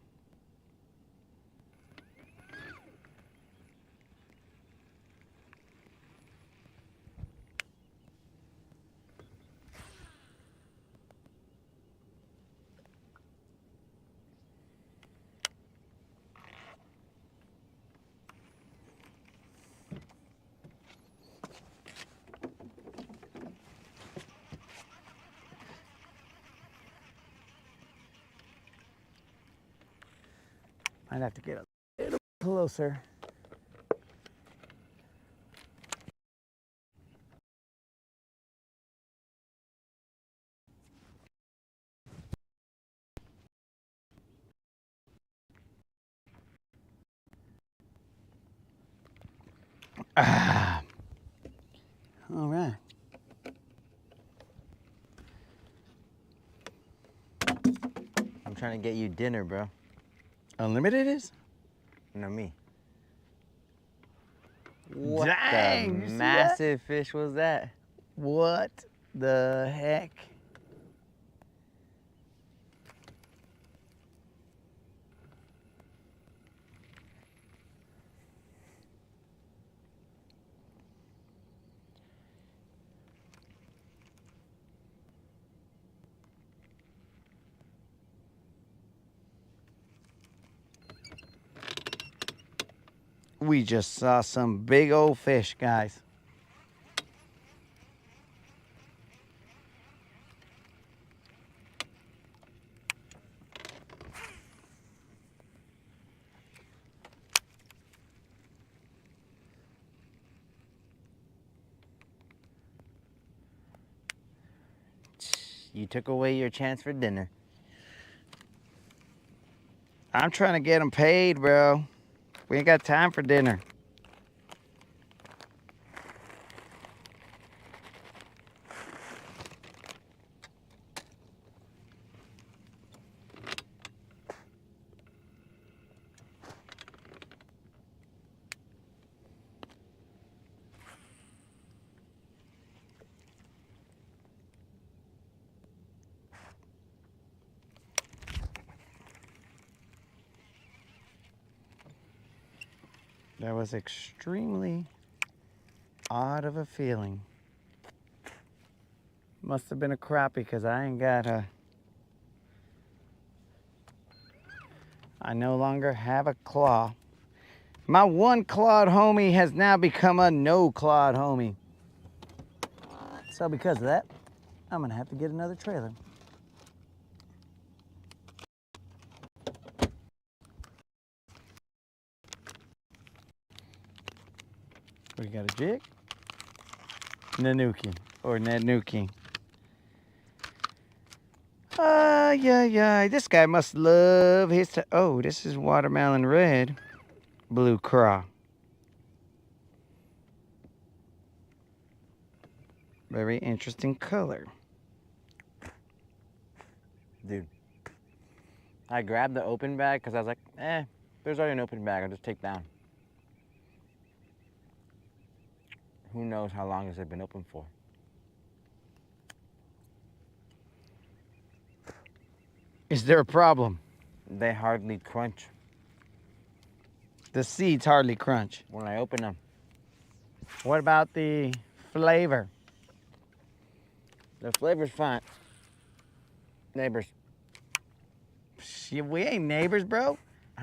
I'd have to get a little closer. Ah. All right. I'm trying to get you dinner, bro. Unlimited is? No, me. What Dang, the you see massive fish was that? What the heck? We just saw some big old fish, guys. You took away your chance for dinner. I'm trying to get them paid, bro. We ain't got time for dinner. That was extremely odd of a feeling. Must have been a crappie because I ain't got a... I no longer have a claw. My one clawed homie has now become a no clawed homie. So because of that, I'm gonna have to get another trailer. We got a jig. Nanuki or Nanuki. Yeah. This guy must love his... Oh, this is watermelon red. Blue craw. Very interesting color. Dude, I grabbed the open bag because I was like, there's already an open bag. I'll just take down. Who knows how long has it been open for? Is there a problem? They hardly crunch The seeds hardly crunch. when I open them. What about the flavor? The flavor's fine. Neighbors. Shit, we ain't neighbors, bro.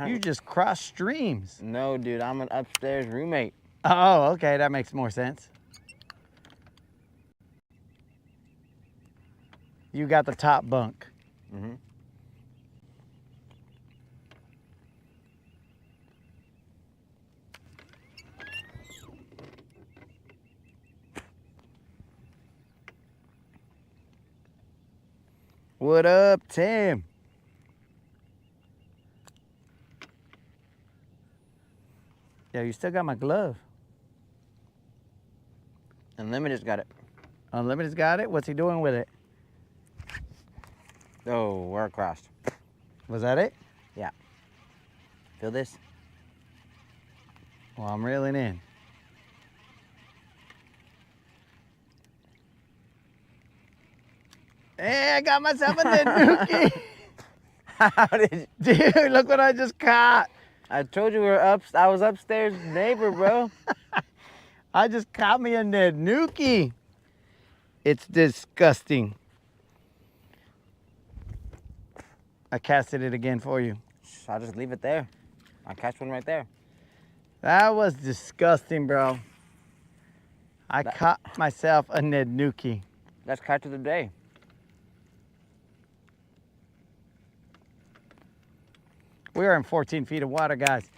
You just cross streams. No, dude, I'm an upstairs roommate. Oh, okay, that makes more sense. You got the top bunk. Mm-hmm. What up, Tim? Yeah, you still got my glove. Unlimited's got it. Unlimited's got it? What's he doing with it? Oh, we're across. Was that it? Yeah. Feel this? Well, I'm reeling in. Hey, I got myself a Nuki. How did you? Dude, look what I just caught. I told you we were up. I was upstairs neighbor, bro. I just caught me a Nuki. It's disgusting. I casted it again for you. I'll just leave it there. I'll catch one right there. That was disgusting, bro. I caught myself a Nuki. That's catch of the day. We are in 14 feet of water, guys.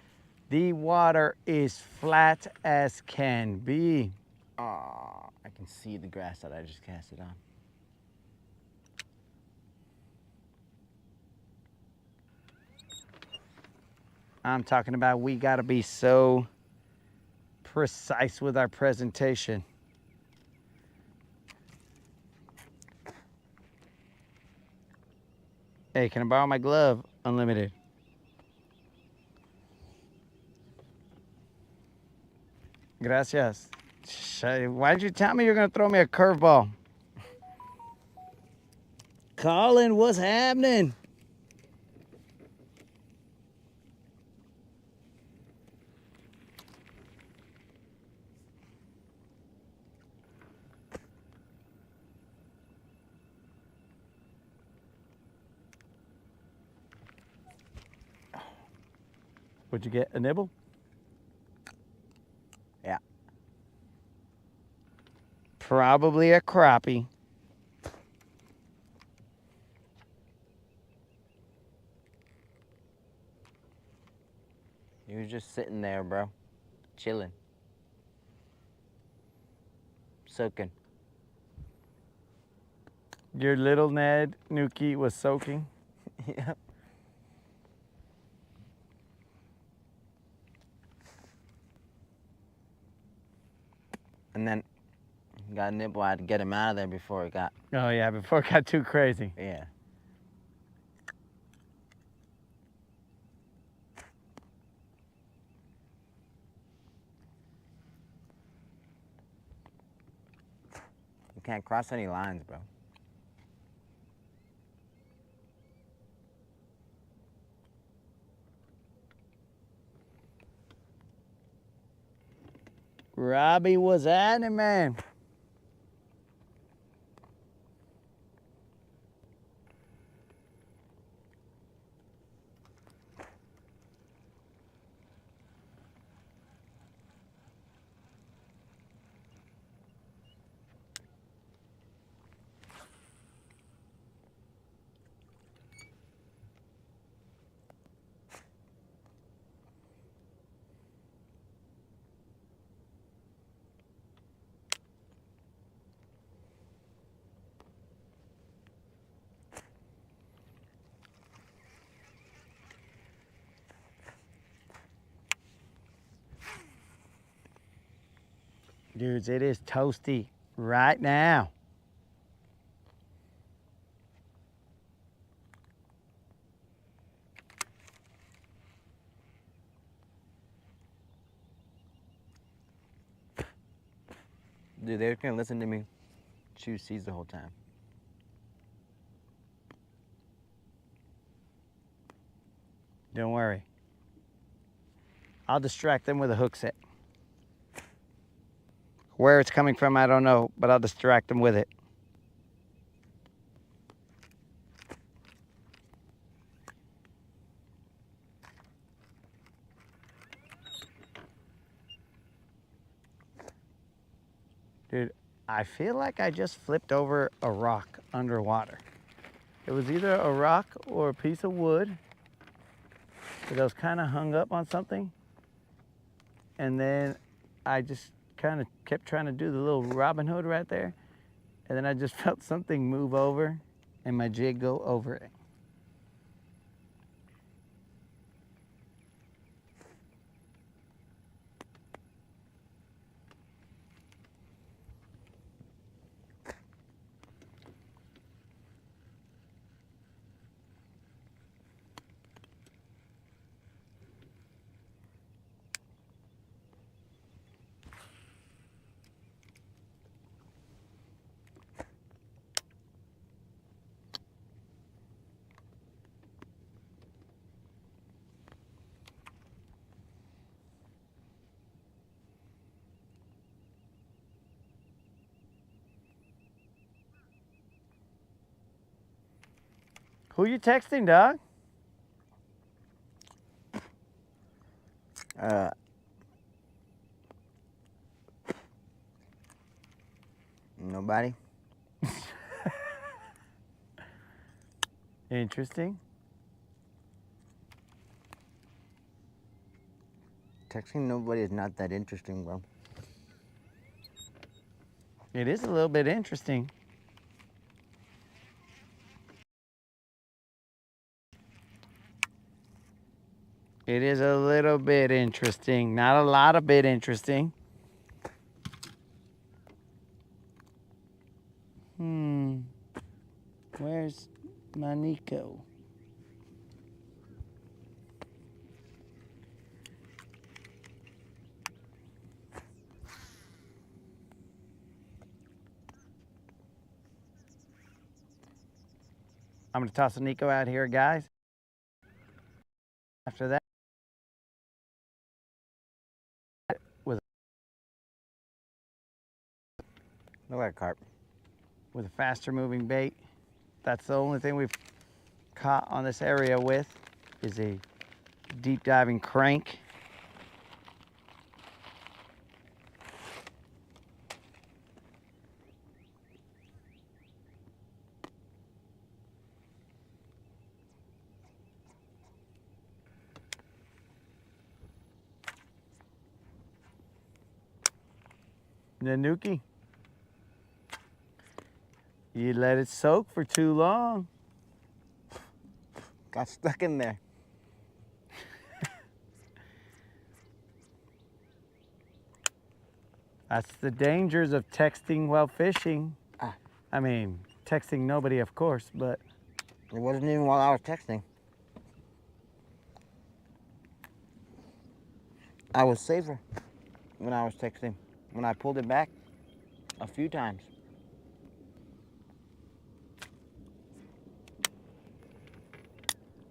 The water is flat as can be. Aw, I can see the grass that I just cast it on. I'm talking about we gotta be so precise with our presentation. Hey, can I borrow my glove? Unlimited. Gracias. Why did you tell me you're gonna throw me a curveball? Colin, what's happening? Would you get a nibble? Yeah. Probably a crappie. You were just sitting there, bro. Chilling. Soaking. Your little Ned Nuki was soaking. Yeah. And then got a nibble. I had to get him out of there before it got. Oh yeah, before it got too crazy. Yeah. You can't cross any lines, bro. Robbie was at it, man. Dudes, it is toasty right now. Dude, they're gonna listen to me chew seeds the whole time. Don't worry. I'll distract them with a hook set. Where it's coming from, I don't know, but I'll distract them with it. Dude, I feel like I just flipped over a rock underwater. It was either a rock or a piece of wood that I was kind of hung up on something. And then I just kind of kept trying to do the little Robin Hood right there. And then I just felt something move over and my jig go over it. Who you texting, dog? Nobody. Interesting. Texting nobody is not that interesting, bro. It is a little bit interesting. It is a little bit interesting. Not a lot of bit interesting. Where's my Nico? I'm going to toss a Nico out here, guys. After that, with Look at carp. a faster moving bait. That's the only thing we've caught on this area with is a deep diving crank. Nanuki, you let it soak for too long. Got stuck in there. That's the dangers of texting while fishing. Ah. I mean, texting nobody, of course, but It wasn't even while I was texting. I was safer when I was texting. When I pulled it back a few times.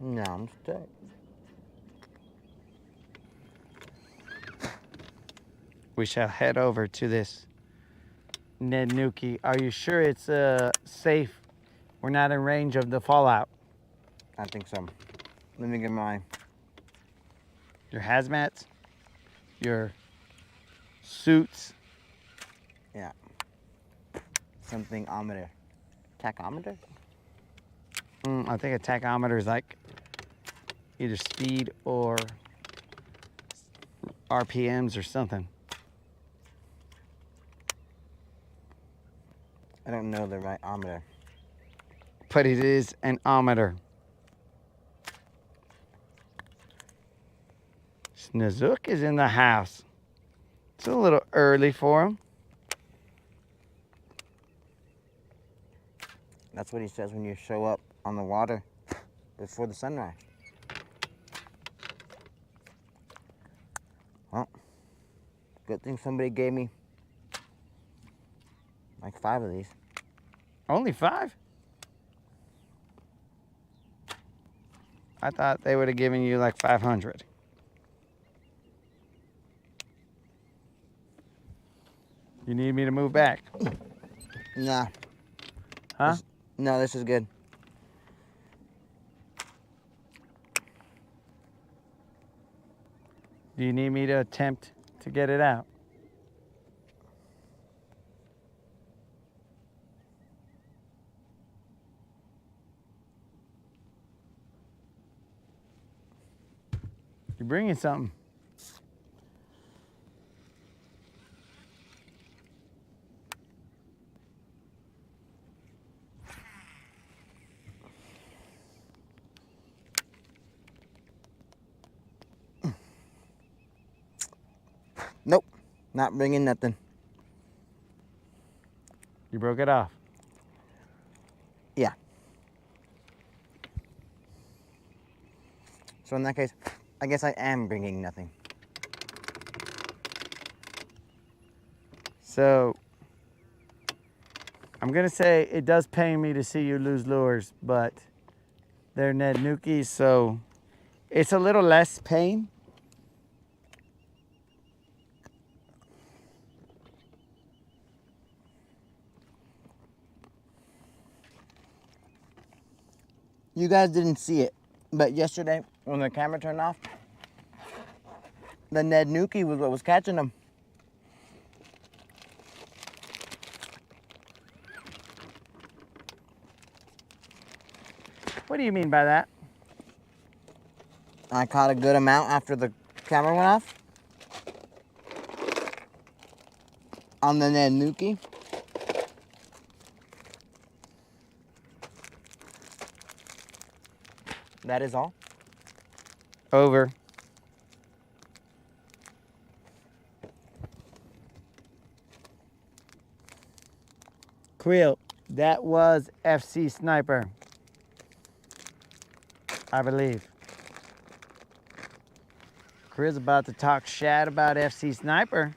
Now I'm stuck. we shall head over to this Nanuki. Are you sure it's safe? We're not in range of the fallout. I think so. Let me get mine. Your hazmats, your suits. Yeah. Something-ometer. Tachometer? I think a tachometer is like either speed or RPMs or something. I don't know the right ometer. But it is an ometer. Snazook is in the house. It's a little early for him. That's what he says when you show up on the water before the sunrise. Well, good thing somebody gave me like 5 of these. Only 5? I thought they would have given you like 500. You need me to move back? Nah. Huh? No, this is good. Do you need me to attempt to get it out? You're bringing something. Nope, not bringing nothing. You broke it off. Yeah. So in that case, I guess I am bringing nothing. So I'm gonna say it does pain me to see you lose lures, but they're Ned Nukies, so it's a little less pain. You guys didn't see it, but yesterday when the camera turned off, the Ned Nukie was what was catching them. What do you mean by that? I caught a good amount after the camera went off on the Ned Nukie. That is all. Over. Creel, that was FC Sniper, I believe. Creel's about to talk shat about FC Sniper.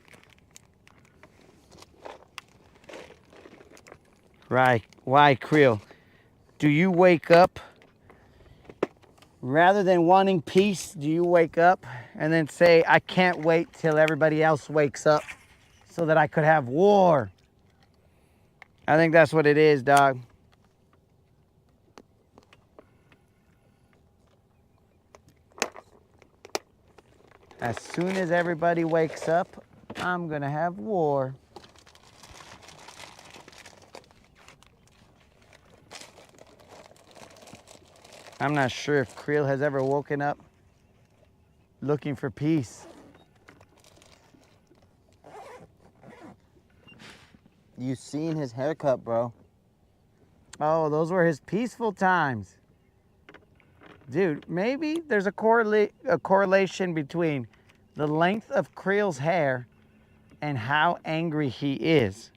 Right. Why, Creel? Do you wake up, rather than wanting peace, do you wake up and then say, I can't wait till everybody else wakes up so that I could have war? I think that's what it is, dog. As soon as everybody wakes up, I'm gonna have war. I'm not sure if Creel has ever woken up looking for peace. You seen his haircut, bro. Oh, those were his peaceful times. Dude, maybe there's a correlation between the length of Creel's hair and how angry he is.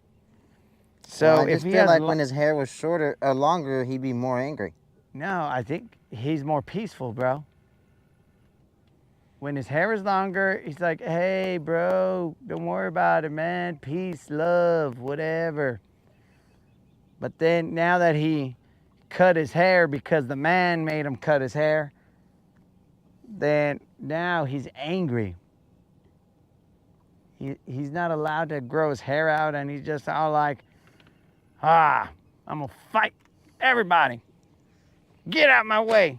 So Well, I if just he feel has like when his hair was shorter or longer, he'd be more angry. No, I think he's more peaceful, bro. When his hair is longer, he's like, hey, bro, don't worry about it, man. Peace, love, whatever. But then now that he cut his hair because the man made him cut his hair, then now he's angry. He's not allowed to grow his hair out, and he's just all like, I'm gonna fight everybody. Get out my way.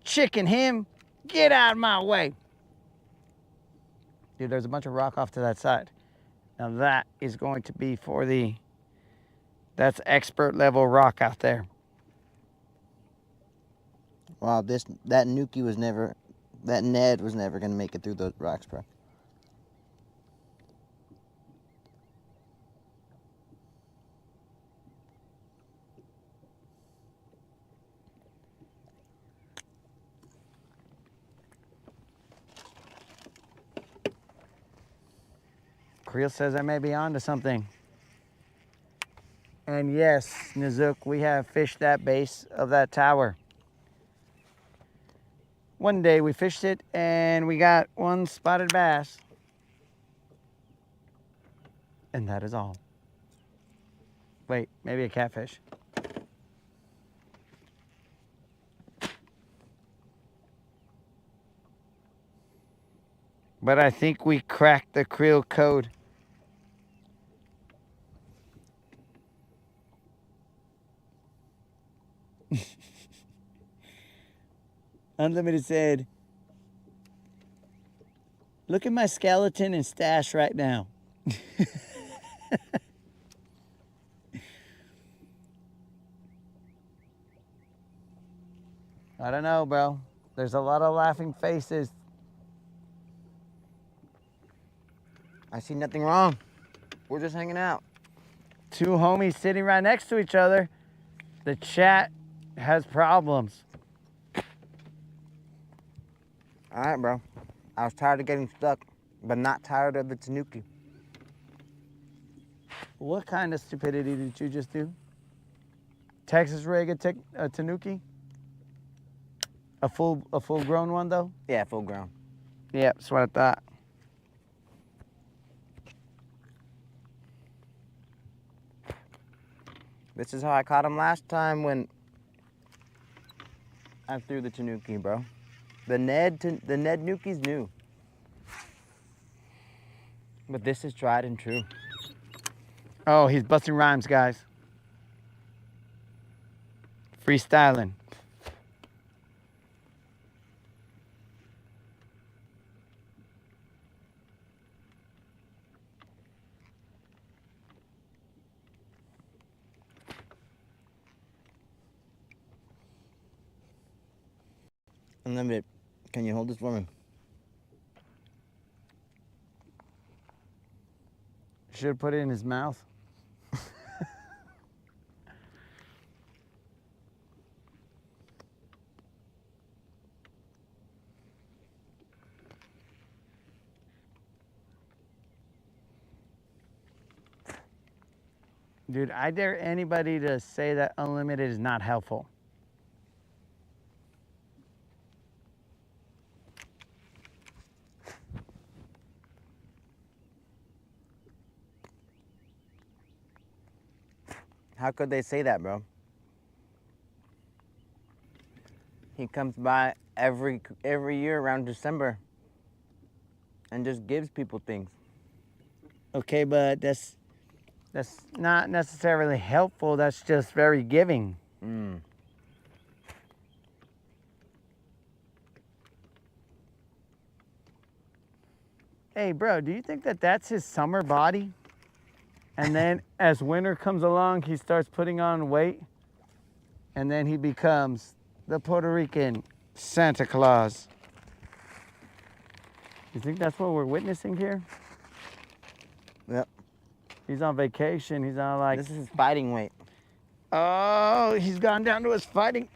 Chicken him, get out of my way. Dude, there's a bunch of rock off to that side. Now that is going to be for that's expert level rock out there. Wow, that Nukie was never, that Ned was never gonna make it through those rocks, bro. Creel says I may be onto something. And yes, Nizuk, we have fished that base of that tower. One day we fished it and we got one spotted bass. And that is all. Wait, maybe a catfish. But I think we cracked the Creel code. Unlimited said, look at my skeleton and stash right now. I don't know, bro. There's a lot of laughing faces. I see nothing wrong. We're just hanging out. Two homies sitting right next to each other. The chat has problems. All right, bro. I was tired of getting stuck, but not tired of the tanuki. What kind of stupidity did you just do? Texas rig a tanuki? A full grown one though? Yeah, full grown. Yeah, that's what I thought. This is how I caught him last time when I threw the tanuki, bro. The Ned Nuki's new. But this is tried and true. Oh, he's busting rhymes, guys. Freestyling. Unlimited. Can you hold this for me? Should have put it in his mouth. Dude, I dare anybody to say that unlimited is not helpful. How could they say that, bro? He comes by every year around December and just gives people things. Okay, but that's not necessarily helpful. That's just very giving. Hey, bro, do you think that that's his summer body? And then as winter comes along, he starts putting on weight, and then he becomes the Puerto Rican Santa Claus. You think that's what we're witnessing here? Yep. He's on vacation. He's on like... This is his fighting weight. Oh, he's gone down to his fighting.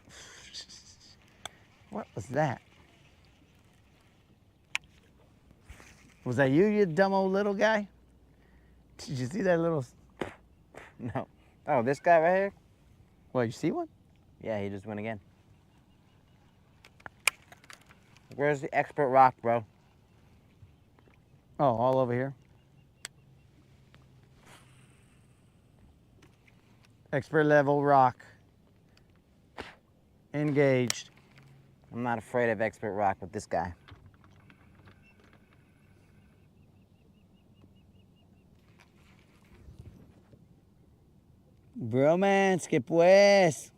What was that? Was that you dumb old little guy? Did you see that little... No. Oh, this guy right here? What, you see one? Yeah, he just went again. Where's the expert rock, bro? Oh, all over here. Expert level rock. Engaged. I'm not afraid of expert rock with this guy. Bromance, que pues.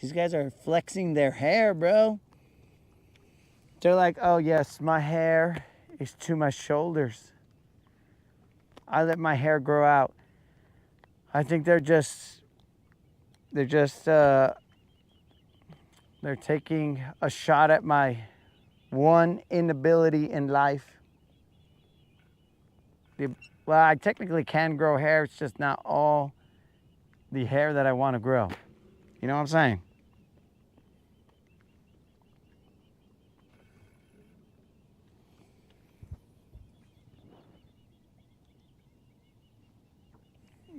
These guys are flexing their hair, bro. They're like, oh yes, my hair is to my shoulders. I let my hair grow out. I think they're taking a shot at my one inability in life. Well, I technically can grow hair. It's just not all the hair that I want to grow. You know what I'm saying?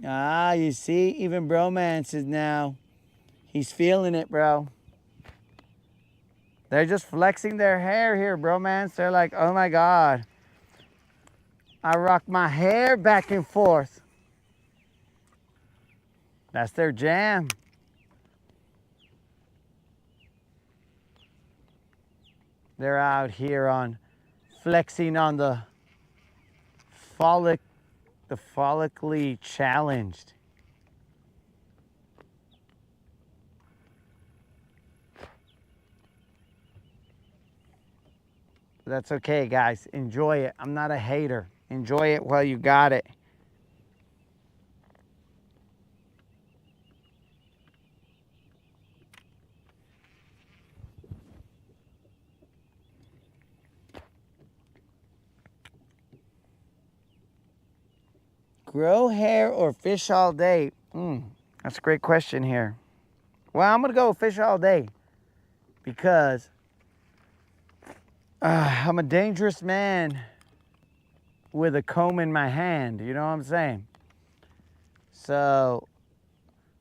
Ah, you see, even Bromance is now, he's feeling it, bro. They're just flexing their hair here, Bromance. They're like, oh my God. I rock my hair back and forth. That's their jam. They're out here on flexing on the follically challenged. That's okay, guys. Enjoy it. I'm not a hater. Enjoy it while you got it. Grow hair or fish all day? That's a great question here. Well, I'm gonna go fish all day because I'm a dangerous man with a comb in my hand. You know what I'm saying? So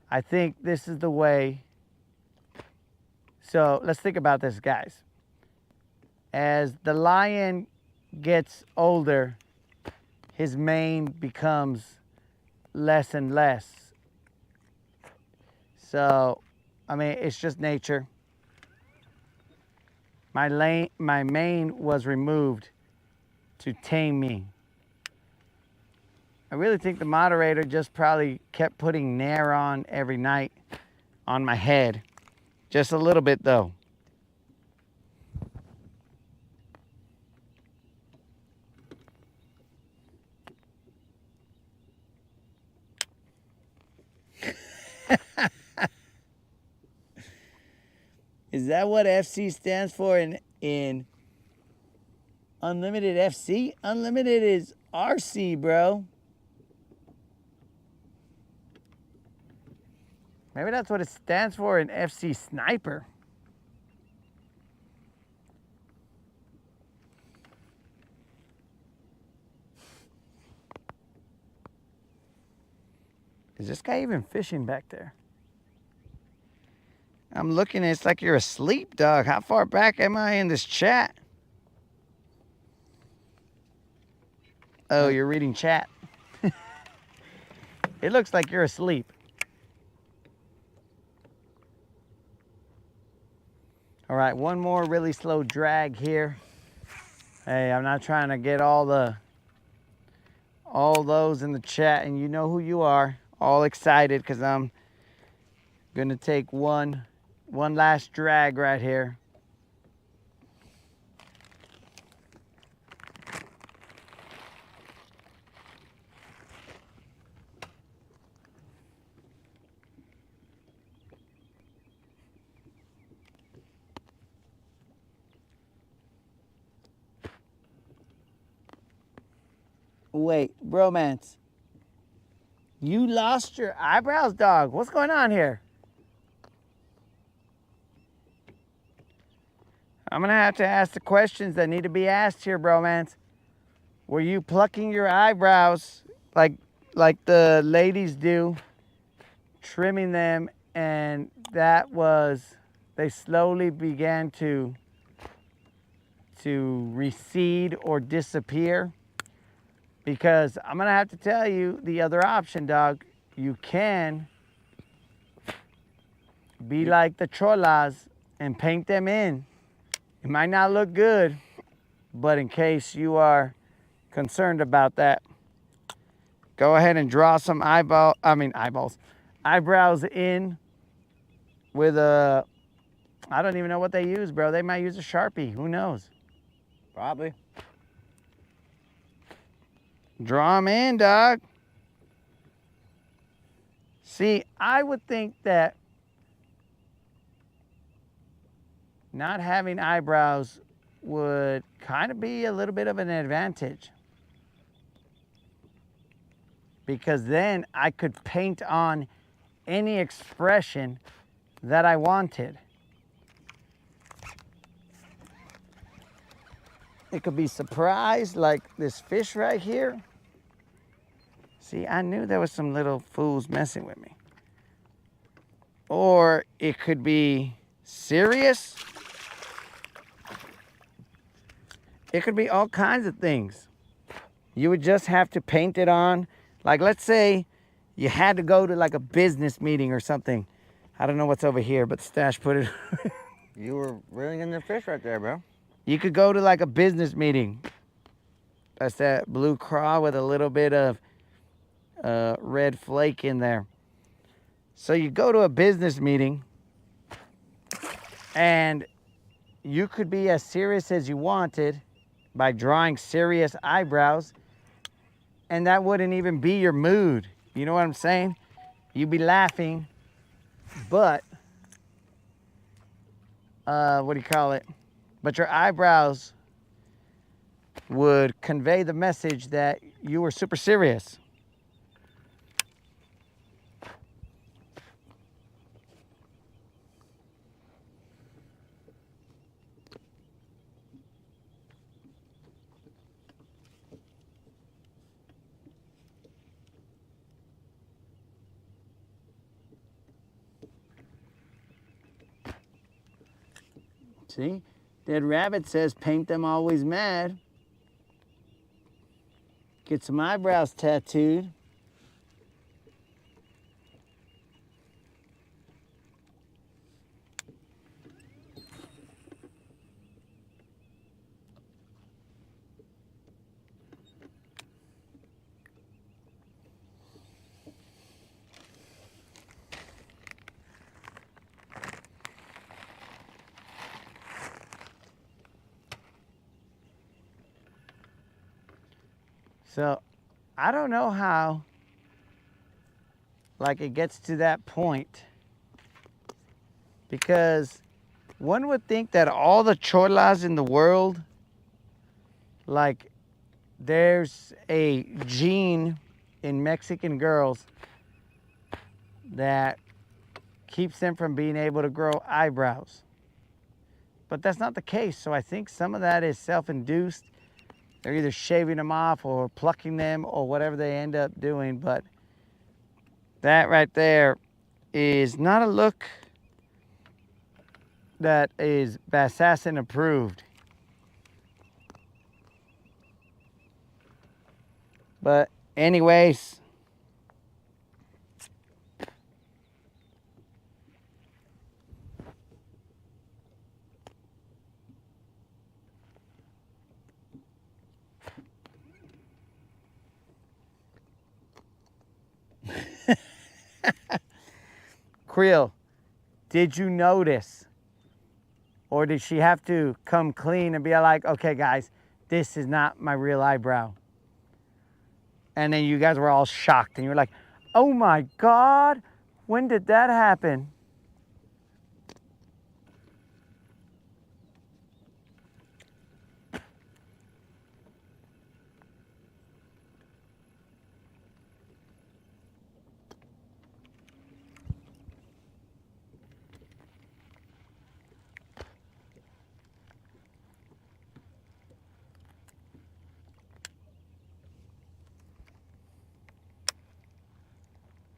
I think this is the way. So let's think about this, guys. As the lion gets older, his mane becomes less and less. So, I mean, it's just nature. My mane was removed to tame me. I really think the moderator just probably kept putting Nair on every night on my head. Just a little bit though. Is that what FC stands for in Unlimited FC? Unlimited is RC, bro. Maybe that's what it stands for in FC Sniper. Is this guy even fishing back there? I'm looking, it's like you're asleep, dog. How far back am I in this chat? Oh, you're reading chat. It looks like you're asleep. All right, one more really slow drag here. Hey, I'm not trying to get all those in the chat, and you know who you are, all excited because I'm gonna take one last drag right here. Wait, bromance. You lost your eyebrows, dog. What's going on here? I'm gonna have to ask the questions that need to be asked here, bromance. Were you plucking your eyebrows like the ladies do, trimming them, and they slowly began to recede or disappear? Because I'm gonna have to tell you the other option, dog. You can be like the cholas and paint them in. It might not look good, but in case you are concerned about that, go ahead and draw some eyebrows in with a, I don't even know what they use, bro. They might use a Sharpie, who knows? Probably. Draw them in, dog. See, I would think that not having eyebrows would kind of be a little bit of an advantage. Because then I could paint on any expression that I wanted. It could be surprise, like this fish right here. See, I knew there was some little fools messing with me. Or it could be serious. It could be all kinds of things. You would just have to paint it on. Like, let's say you had to go to like a business meeting or something. I don't know what's over here, but Stash put it. You were reeling in the fish right there, bro. You could go to like a business meeting. That's that blue craw with a little bit of red flake in there. So you go to a business meeting and you could be as serious as you wanted by drawing serious eyebrows, and that wouldn't even be your mood. You know what I'm saying? You'd be laughing, but what do you call it? But your eyebrows would convey the message that you were super serious. See? Dead Rabbit says paint them always mad. Get some eyebrows tattooed. So, I don't know how, like, it gets to that point, because one would think that all the cholas in the world, like, there's a gene in Mexican girls that keeps them from being able to grow eyebrows. But that's not the case. So I think some of that is self-induced. They're either shaving them off or plucking them or whatever they end up doing. But that right there is not a look that is Bassassin approved. But anyways, Creel, did you notice, or did she have to come clean and be like, okay guys, this is not my real eyebrow? And then you guys were all shocked and you're like, oh my God, when did that happen?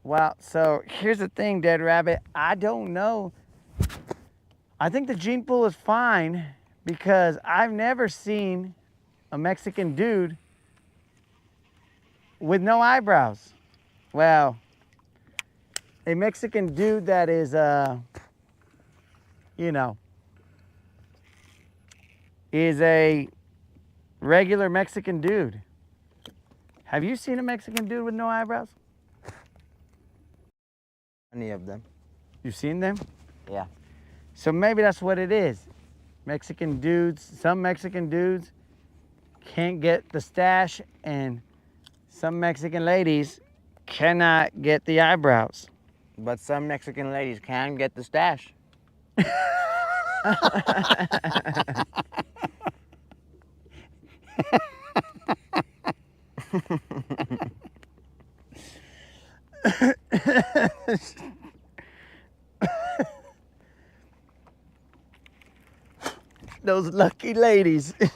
Well, so here's the thing, Dead Rabbit. I don't know. I think the gene pool is fine because I've never seen a Mexican dude with no eyebrows. Well, a Mexican dude that is, you know, is a regular Mexican dude. Have you seen a Mexican dude with no eyebrows? Any of them. You've seen them? Yeah. So maybe that's what it is. Mexican dudes, some Mexican dudes can't get the stash, and some Mexican ladies cannot get the eyebrows. But some Mexican ladies can get the stash. Those lucky ladies. These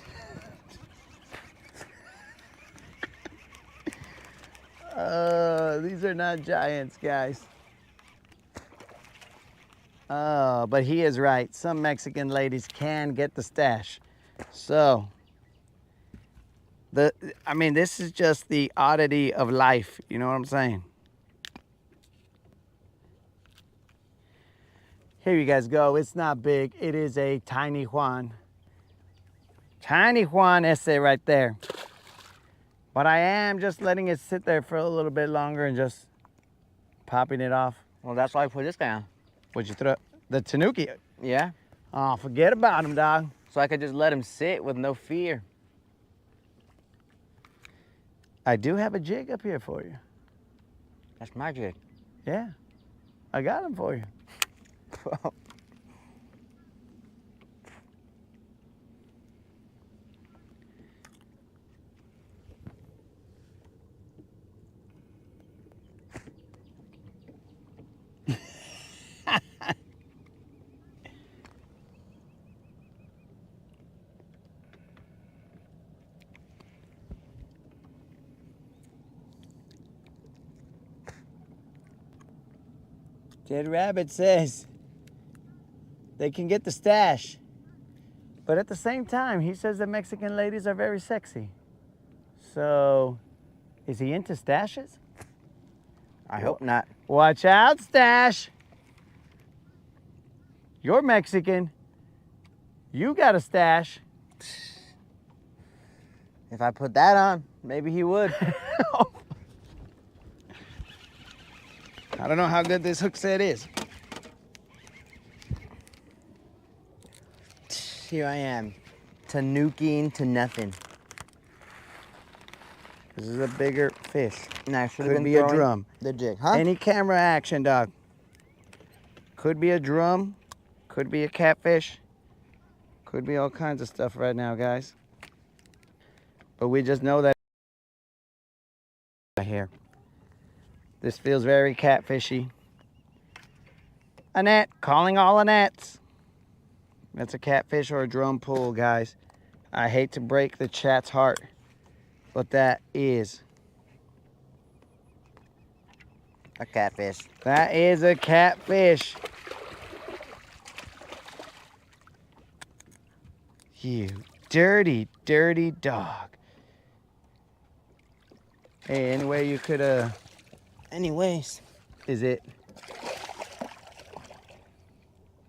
are not giants, guys. But he is right. Some Mexican ladies can get the stash. So, I mean, this is just the oddity of life. You know what I'm saying? Here you guys go. It's not big. It is a tiny Juan. Tiny Juan essay right there. But I am just letting it sit there for a little bit longer and just popping it off. Well, that's why I put this down. What'd you throw? The Tanuki. Yeah. Oh, forget about him, dog. So I could just let him sit with no fear. I do have a jig up here for you. That's my jig. Yeah. I got him for you. Dead Rabbit says they can get the stash. But at the same time, he says that Mexican ladies are very sexy. So, is he into stashes? I hope not. Watch out, Stash. You're Mexican. You got a stash. If I put that on, maybe he would. I don't know how good this hook set is. Here I am, tanuking to nothing. This is a bigger fish. Now, should have Could been be a throwing drum. the jig, huh? Any camera action, dog. Could be a drum. Could be a catfish. Could be all kinds of stuff right now, guys. But we just know that here. This feels very catfishy. Annette, calling all Annettes. That's a catfish or a drum pull, guys. I hate to break the chat's heart, but that is. A catfish. That is a catfish. You dirty, dirty dog. Hey, anyway you could, Anyways, is it?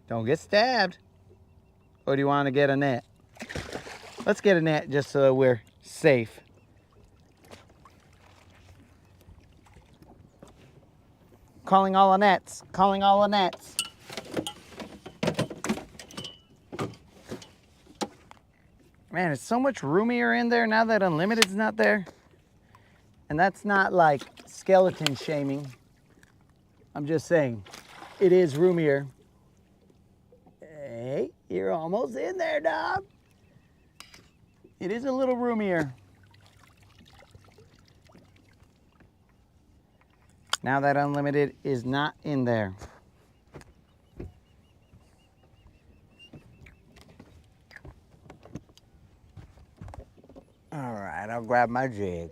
Don't get stabbed. Or do you want to get a net? Let's get a net just so we're safe. Calling all Annettes. Calling all Annettes. Man, it's so much roomier in there now that Unlimited's not there. And that's not like skeleton shaming. I'm just saying, it is roomier. Hey, you're almost in there, dog. It is a little roomier. Now that Unlimited is not in there. all right, I'll grab my jig.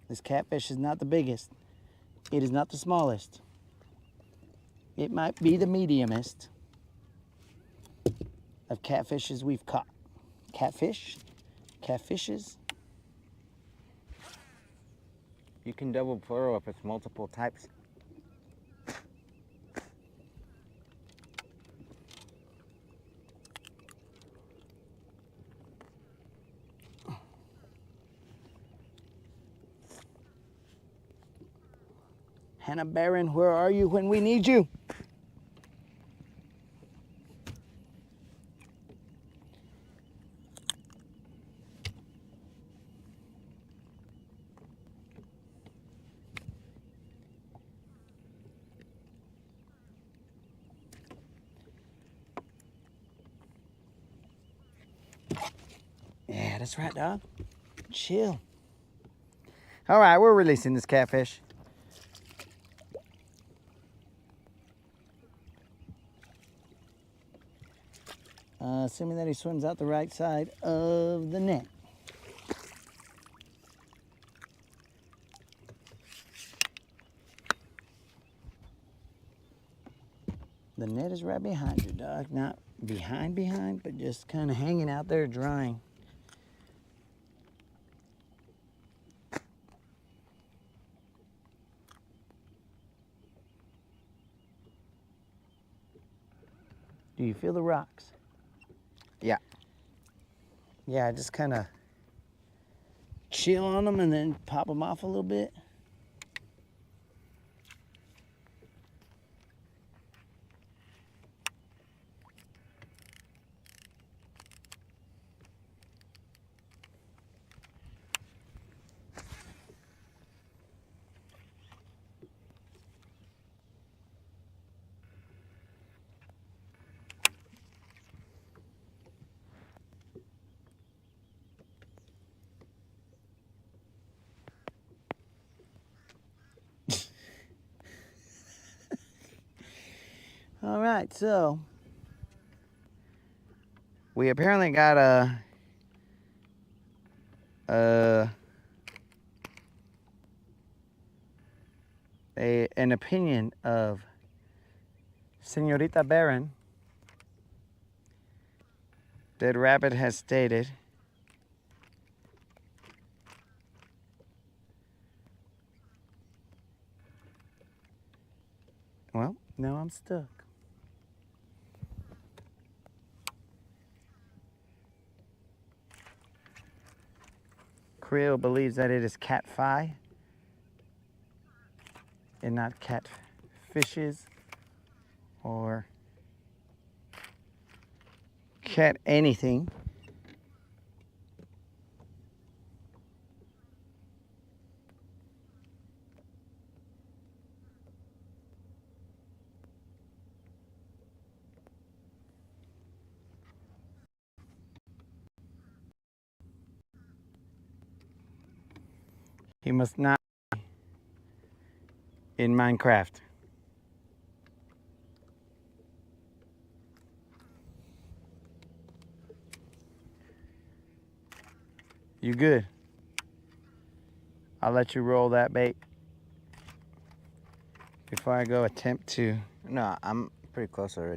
This catfish is not the biggest. It is not the smallest. It might be the mediumest of catfishes we've caught. Catfish? Catfishes? You can double plural if it's multiple types. Hannah Barron, where are you when we need you? Yeah, that's right, dog. Chill. All right, we're releasing this catfish. Assuming that he swims out the right side of the net. The net is right behind you, dog. Not behind, but just kind of hanging out there drying. Do you feel the rocks? Yeah. Yeah, just kind of chill on them and then pop them off a little bit. All right, so we apparently got an opinion of Senorita Baron. Dead Rabbit has stated, well, now I'm stuck. Creel believes that it is catfi and not catfishes or cat anything. He must not be in Minecraft. You good? I'll let you roll that bait before I go attempt to. No, I'm pretty close already.